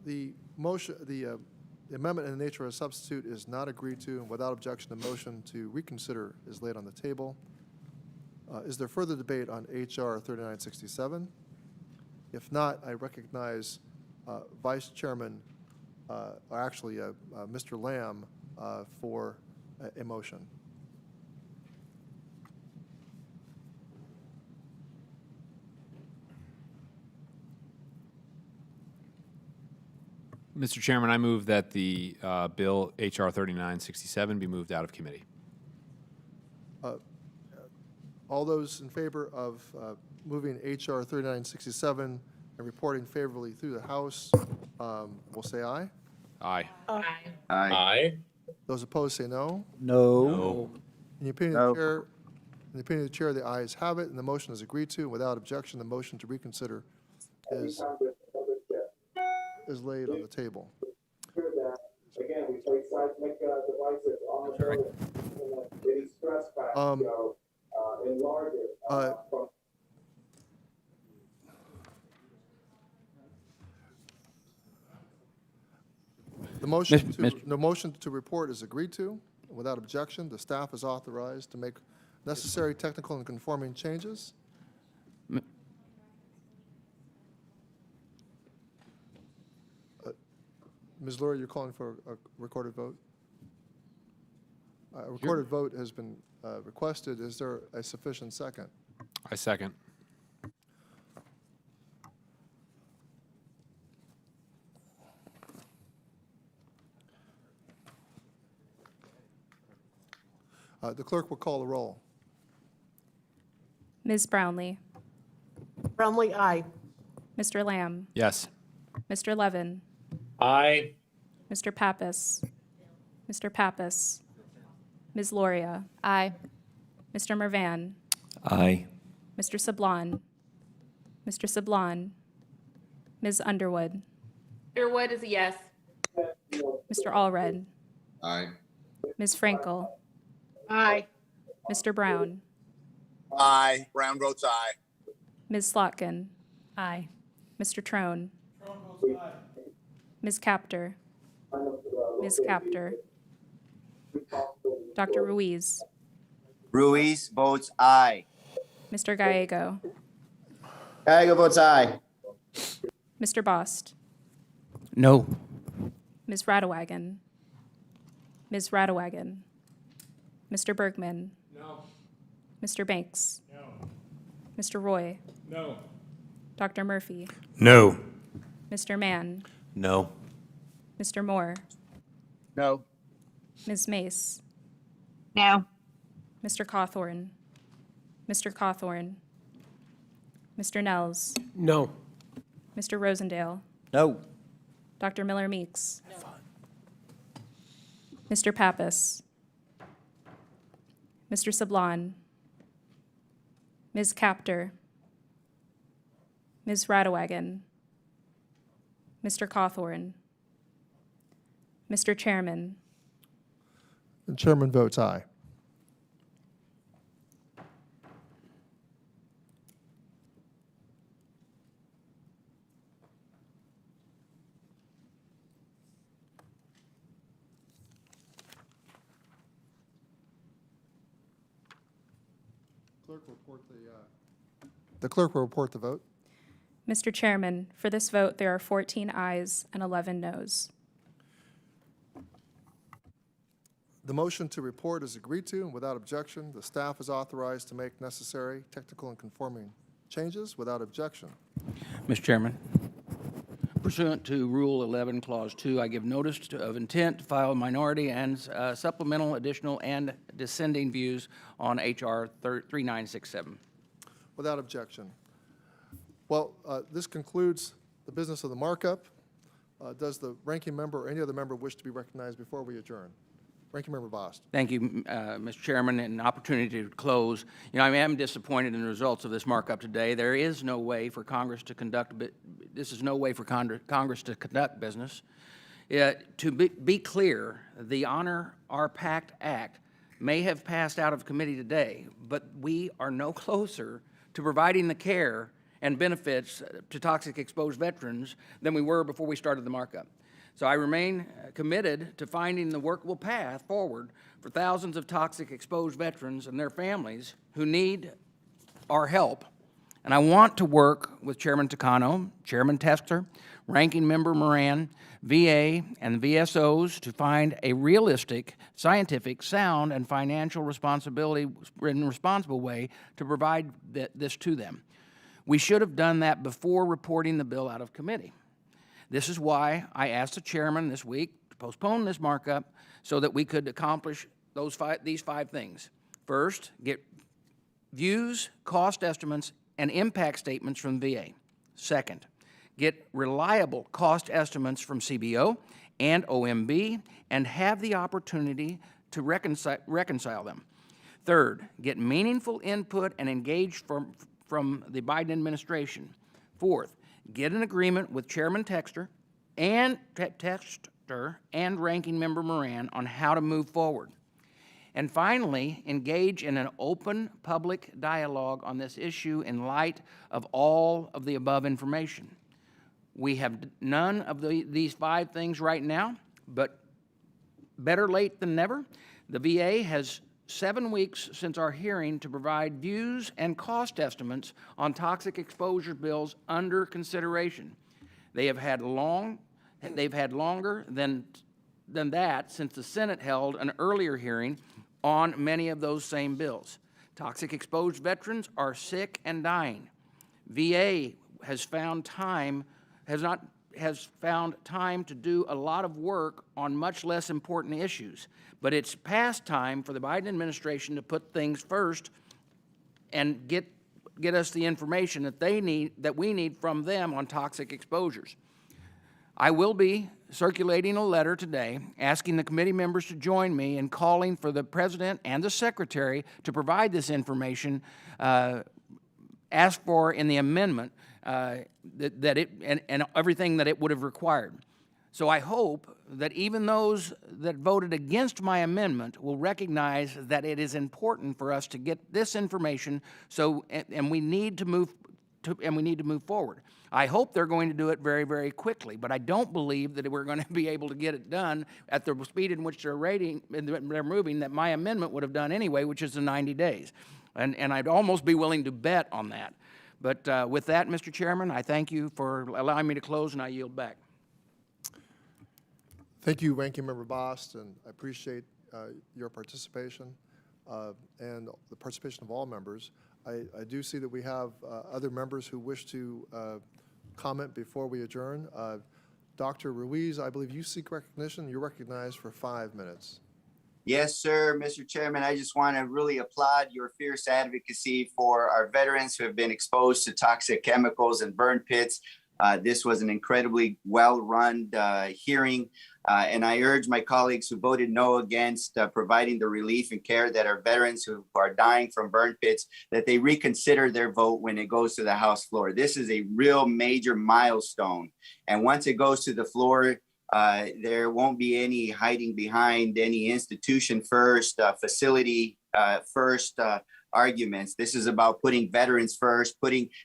J: The motion, the amendment in the nature of a substitute is not agreed to, and without objection, the motion to reconsider is laid on the table. Is there further debate on HR 3967? If not, I recognize Vice Chairman, or actually Mr. Lamb, for a motion.
W: Mr. Chairman, I move that the bill HR 3967 be moved out of committee.
J: All those in favor of moving HR 3967 and reporting favorably through the House will say aye.
W: Aye.
U: Aye.
D: Aye.
J: Those opposed say no.
F: No.
J: In the opinion of the chair, in the opinion of the chair, the ayes have it, and the motion is agreed to. Without objection, the motion to reconsider is laid on the table.
H: Again, we place seismic devices on the building, and any stress factor enlarge it.
J: The motion to report is agreed to. Without objection, the staff is authorized to make necessary technical and conforming changes. Ms. Lurie, you're calling for a recorded vote? A recorded vote has been requested. Is there a sufficient second?
W: I second.
J: The clerk will call the roll.
K: Ms. Brownlee,
V: Brownlee, aye.
K: Mr. Lamb,
W: Yes.
K: Mr. Levin,
D: Aye.
K: Mr. Pappas, Mr. Pappas, Ms. Loria,
S: Aye.
K: Mr. Mervan,
F: Aye.
K: Mr. Sablon, Mr. Sablon, Ms. Underwood,
U: Underwood is a yes.
K: Mr. Allred,
C: Aye.
K: Ms. Frankel,
V: Aye.
K: Mr. Brown,
H: Aye. Brown votes aye.
K: Ms. Slotkin,
S: Aye.
K: Mr. Trone, Ms. Capter, Ms. Capter, Dr. Ruiz,
G: Ruiz votes aye.
K: Mr. Gallego,
T: Gallego votes aye.
K: Mr. Bost,
L: No.
K: Ms. Radewagen, Ms. Radewagen, Mr. Bergman,
N: No.
K: Mr. Banks,
N: No.
K: Mr. Roy,
N: No.
K: Dr. Murphy,
P: No.
K: Mr. Mann,
O: No.
K: Mr. Moore,
R: No.
K: Ms. Mace,
U: No.
K: Mr. Cawthorn, Mr. Cawthorn, Mr. Nels,
Q: No.
K: Mr. Rosendale,
F: No.
K: Dr. Miller Meeks, Mr. Pappas, Mr. Sablon, Ms. Capter, Ms. Radewagen, Mr. Cawthorn, Mr. Chairman,
J: The chairman votes aye. The clerk will report the vote.
K: Mr. Chairman, for this vote, there are 14 ayes and 11 noes.
J: The motion to report is agreed to, and without objection, the staff is authorized to make necessary technical and conforming changes without objection.
L: Mr. Chairman, pursuant to Rule 11, Clause 2, I give notice of intent to file minority and supplemental, additional, and dissenting views on H.R. 3967.
J: Without objection. Well, this concludes the business of the markup. Does the ranking member or any other member wish to be recognized before we adjourn? Ranking Member Bost.
L: Thank you, Mr. Chairman, and an opportunity to close. You know, I am disappointed in the results of this markup today. There is no way for Congress to conduct, this is no way for Congress to conduct business. To be clear, the Honor Our PACT Act may have passed out of committee today, but we are no closer to providing the care and benefits to toxic exposed veterans than we were before we started the markup. So I remain committed to finding the workable path forward for thousands of toxic exposed veterans and their families who need our help. And I want to work with Chairman Takano, Chairman Tester, Ranking Member Moran, VA, and the VSOs to find a realistic, scientific, sound, and financial responsible way to provide this to them. We should have done that before reporting the bill out of committee. This is why I asked the chairman this week to postpone this markup so that we could accomplish these five things. First, get views, cost estimates, and impact statements from VA. Second, get reliable cost estimates from CBO and OMB and have the opportunity to reconcile them. Third, get meaningful input and engage from the Biden administration. Fourth, get an agreement with Chairman Texter and Ranking Member Moran on how to move forward. And finally, engage in an open public dialogue on this issue in light of all of the above information. We have none of these five things right now, but better late than never. The VA has 7 weeks since our hearing to provide views and cost estimates on toxic exposure bills under consideration. They've had longer than that since the Senate held an earlier hearing on many of those same bills. Toxic exposed veterans are sick and dying. VA has found time, has not has found time to do a lot of work on much less important issues. But it's past time for the Biden administration to put things first and get us the information that we need from them on toxic exposures. I will be circulating a letter today asking the committee members to join me in calling for the President and the Secretary to provide this information asked for in the amendment and everything that it would have required. So I hope that even those that voted against my amendment will recognize that it is important for us to get this information, and we need to move forward. I hope they're going to do it very, very quickly, but I don't believe that we're going to be able to get it done at the speed in which they're moving that my amendment would have done anyway, which is the 90 days. And I'd almost be willing to bet on that. But with that, Mr. Chairman, I thank you for allowing me to close, and I yield back.
J: Thank you, Ranking Member Bost, and I appreciate your participation and the participation of all members. I do see that we have other members who wish to comment before we adjourn. Dr. Ruiz, I believe you seek recognition. You're recognized for 5 minutes.
G: Yes, sir, Mr. Chairman. I just want to really applaud your fierce advocacy for our veterans who have been exposed to toxic chemicals and burn pits. This was an incredibly well-run hearing, and I urge my colleagues who voted no against providing the relief and care that our veterans who are dying from burn pits, that they reconsider their vote when it goes to the House floor. This is a real major milestone, and once it goes to the floor, there won't be any hiding behind any institution first, facility first arguments. This is about putting veterans first,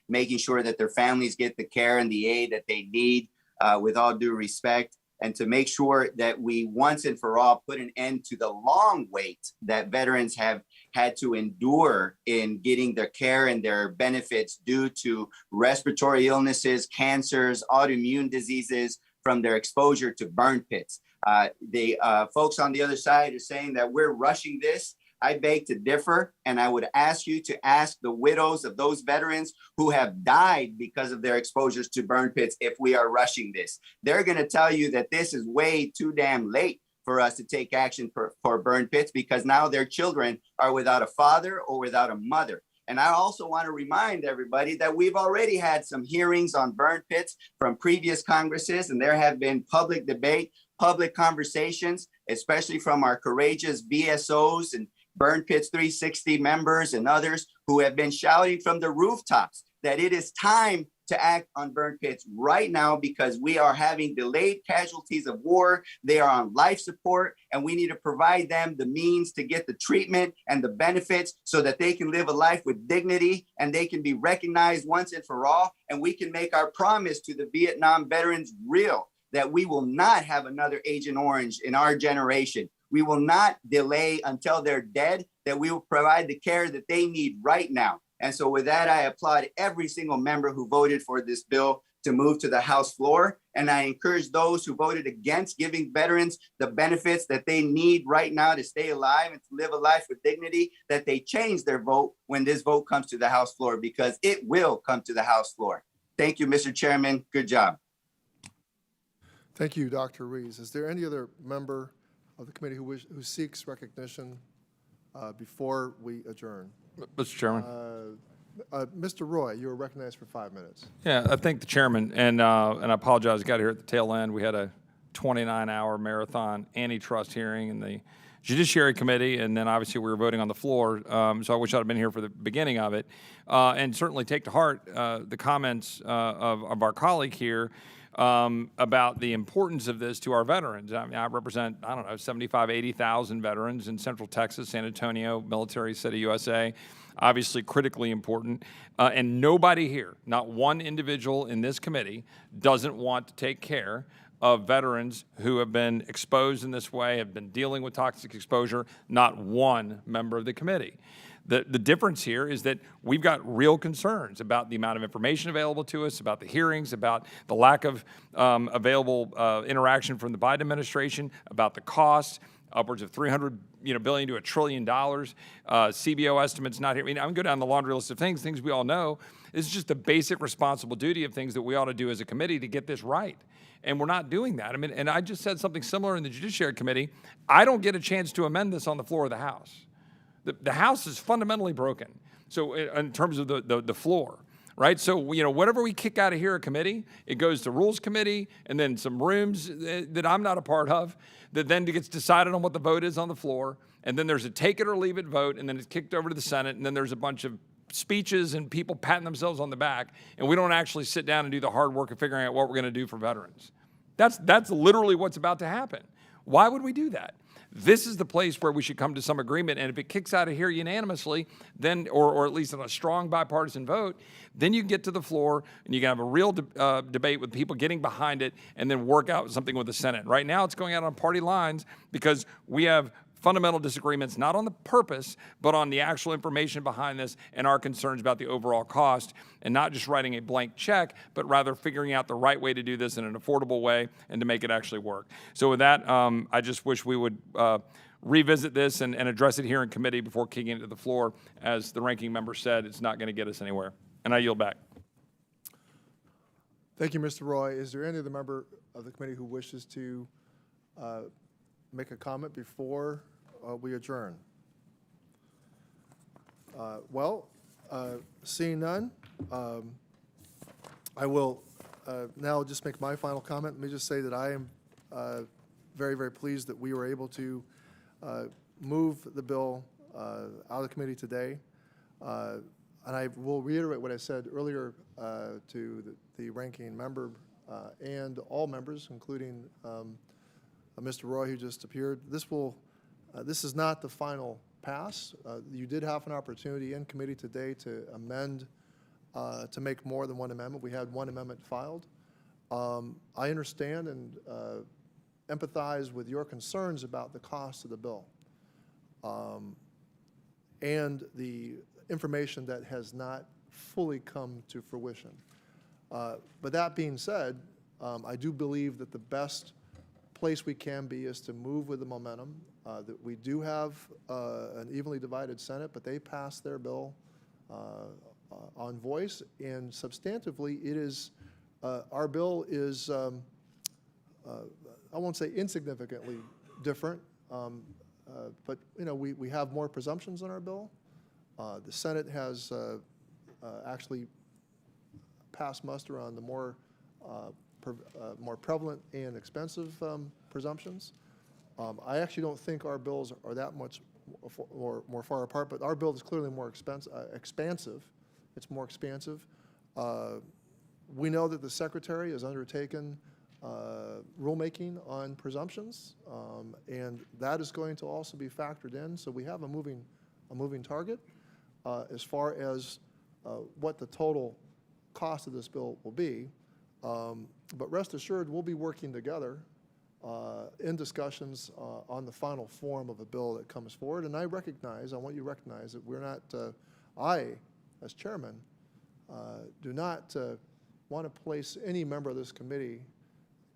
G: making sure that their families get the care and the aid that they need with all due respect, and to make sure that we once and for all put an end to the long wait that veterans have had to endure in getting their care and their benefits due to respiratory illnesses, cancers, autoimmune diseases from their exposure to burn pits. The folks on the other side are saying that we're rushing this. I beg to differ, and I would ask you to ask the widows of those veterans who have died because of their exposures to burn pits if we are rushing this. They're going to tell you that this is way too damn late for us to take action for burn pits, because now their children are without a father or without a mother. And I also want to remind everybody that we've already had some hearings on burn pits from previous Congresses, and there have been public debate, public conversations, especially from our courageous BSOs and Burn Pits 360 members and others who have been shouting from the rooftops that it is time to act on burn pits right now, because we are having delayed casualties of war. They are on life support, and we need to provide them the means to get the treatment and the benefits so that they can live a life with dignity and they can be recognized once and for all. And we can make our promise to the Vietnam veterans real, that we will not have another Agent Orange in our generation. We will not delay until they're dead, that we will provide the care that they need right now. And so with that, I applaud every single member who voted for this bill to move to the House floor. And I encourage those who voted against giving veterans the benefits that they need right now to stay alive and to live a life with dignity, that they change their vote when this vote comes to the House floor, because it will come to the House floor. Thank you, Mr. Chairman. Good job.
J: Thank you, Dr. Ruiz. Is there any other member of the committee who seeks recognition before we adjourn?
P: Mr. Chairman.
J: Mr. Roy, you are recognized for 5 minutes.
P: Yeah, I thank the chairman, and I apologize, I got here at the tail end. We had a 29-hour marathon antitrust hearing in the Judiciary Committee, and then obviously we were voting on the floor, so I wish I'd have been here for the beginning of it. And certainly take to heart the comments of our colleague here about the importance of this to our veterans. I mean, I represent, 75, 80,000 veterans in Central Texas, San Antonio, Military City, USA. Obviously critically important. And nobody here, not one individual in this committee, doesn't want to take care of veterans who have been exposed in this way, have been dealing with toxic exposure. Not one member of the committee. The difference here is that we've got real concerns about the amount of information available to us, about the hearings, about the lack of available interaction from the Biden administration, about the costs,
A: upwards of $300 billion to $1 trillion. CBO estimates not here. I mean, I'm going to go down the laundry list of things we all know. It's just the basic responsible duty of things that we ought to do as a committee to get this right. And we're not doing that. I mean, and I just said something similar in the Judiciary Committee. I don't get a chance to amend this on the floor of the House. The House is fundamentally broken. So in terms of the floor, right? So, whatever we kick out of here at committee, it goes to Rules Committee and then some rooms that I'm not a part of that then gets decided on what the vote is on the floor. And then there's a take it or leave it vote, and then it's kicked over to the Senate, and then there's a bunch of speeches and people patting themselves on the back, and we don't actually sit down and do the hard work of figuring out what we're going to do for veterans. That's literally what's about to happen. Why would we do that? This is the place where we should come to some agreement, and if it kicks out of here unanimously, then, or at least in a strong bipartisan vote, then you get to the floor and you can have a real debate with people getting behind it and then work out something with the Senate. Right now it's going out on party lines because we have fundamental disagreements, not on the purpose, but on the actual information behind this and our concerns about the overall cost, and not just writing a blank check, but rather figuring out the right way to do this in an affordable way and to make it actually work. So with that, I just wish we would revisit this and address it here in committee before kicking it to the floor. As the ranking member said, it's not going to get us anywhere. And I yield back.
J: Thank you, Mr. Roy. Is there any other member of the committee who wishes to make a comment before we adjourn? Seeing none, I will now just make my final comment. Let me just say that I am very, very pleased that we were able to move the bill out of the committee today. And I will reiterate what I said earlier to the ranking member and all members, including Mr. Roy, who just appeared. This is not the final pass. You did have an opportunity in committee today to amend, to make more than one amendment. We had one amendment filed. I understand and empathize with your concerns about the cost of the bill and the information that has not fully come to fruition. But that being said, I do believe that the best place we can be is to move with the momentum. That we do have an evenly divided Senate, but they passed their bill on voice, and substantively it is, our bill is, I won't say insignificantly different, but we have more presumptions in our bill. The Senate has actually passed muster on the more prevalent and expensive presumptions. I actually don't think our bills are that much more far apart, but our bill is clearly more expansive. It's more expansive. We know that the Secretary has undertaken rulemaking on presumptions, and that is going to also be factored in. So we have a moving target as far as what the total cost of this bill will be. But rest assured, we'll be working together in discussions on the final form of a bill that comes forward. And I want you to recognize that we're not, I, as chairman, do not want to place any member of this committee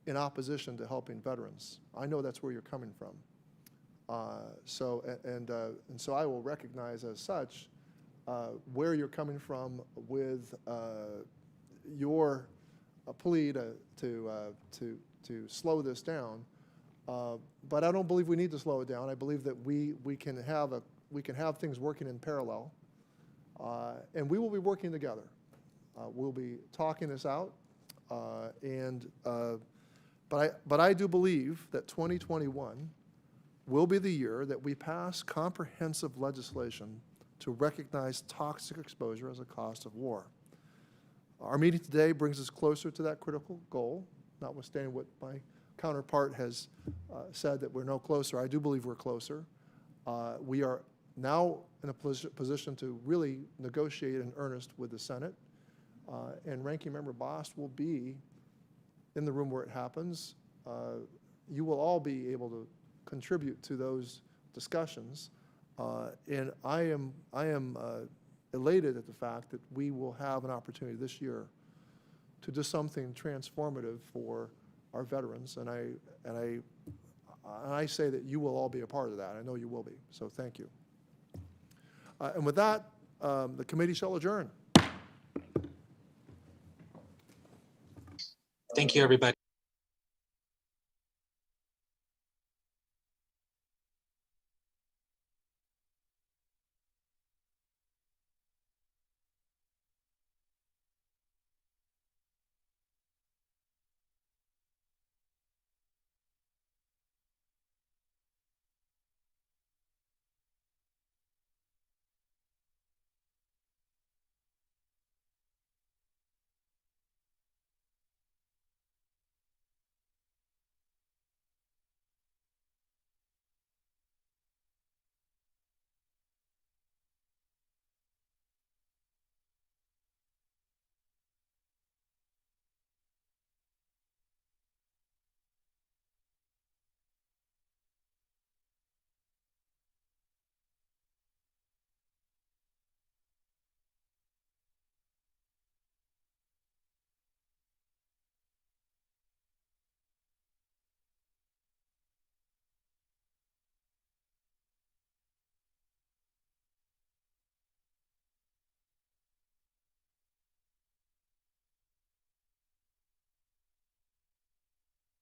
J: in opposition to helping veterans. I know that's where you're coming from. So I will recognize as such where you're coming from with your plea to slow this down, but I don't believe we need to slow it down. I believe that we can have things working in parallel, and we will be working together. We'll be talking this out, but I do believe that 2021 will be the year that we pass comprehensive legislation to recognize toxic exposure as a cost of war. Our meeting today brings us closer to that critical goal, notwithstanding what my counterpart has said that we're no closer. I do believe we're closer. We are now in a position to really negotiate in earnest with the Senate, and Ranking Member Bost will be in the room where it happens. You will all be able to contribute to those discussions, and I am elated at the fact that we will have an opportunity this year to do something transformative for our veterans, and And I say that you will all be a part of that. I know you will be, so thank you. And with that, the committee shall adjourn.
B: Thank you, everybody.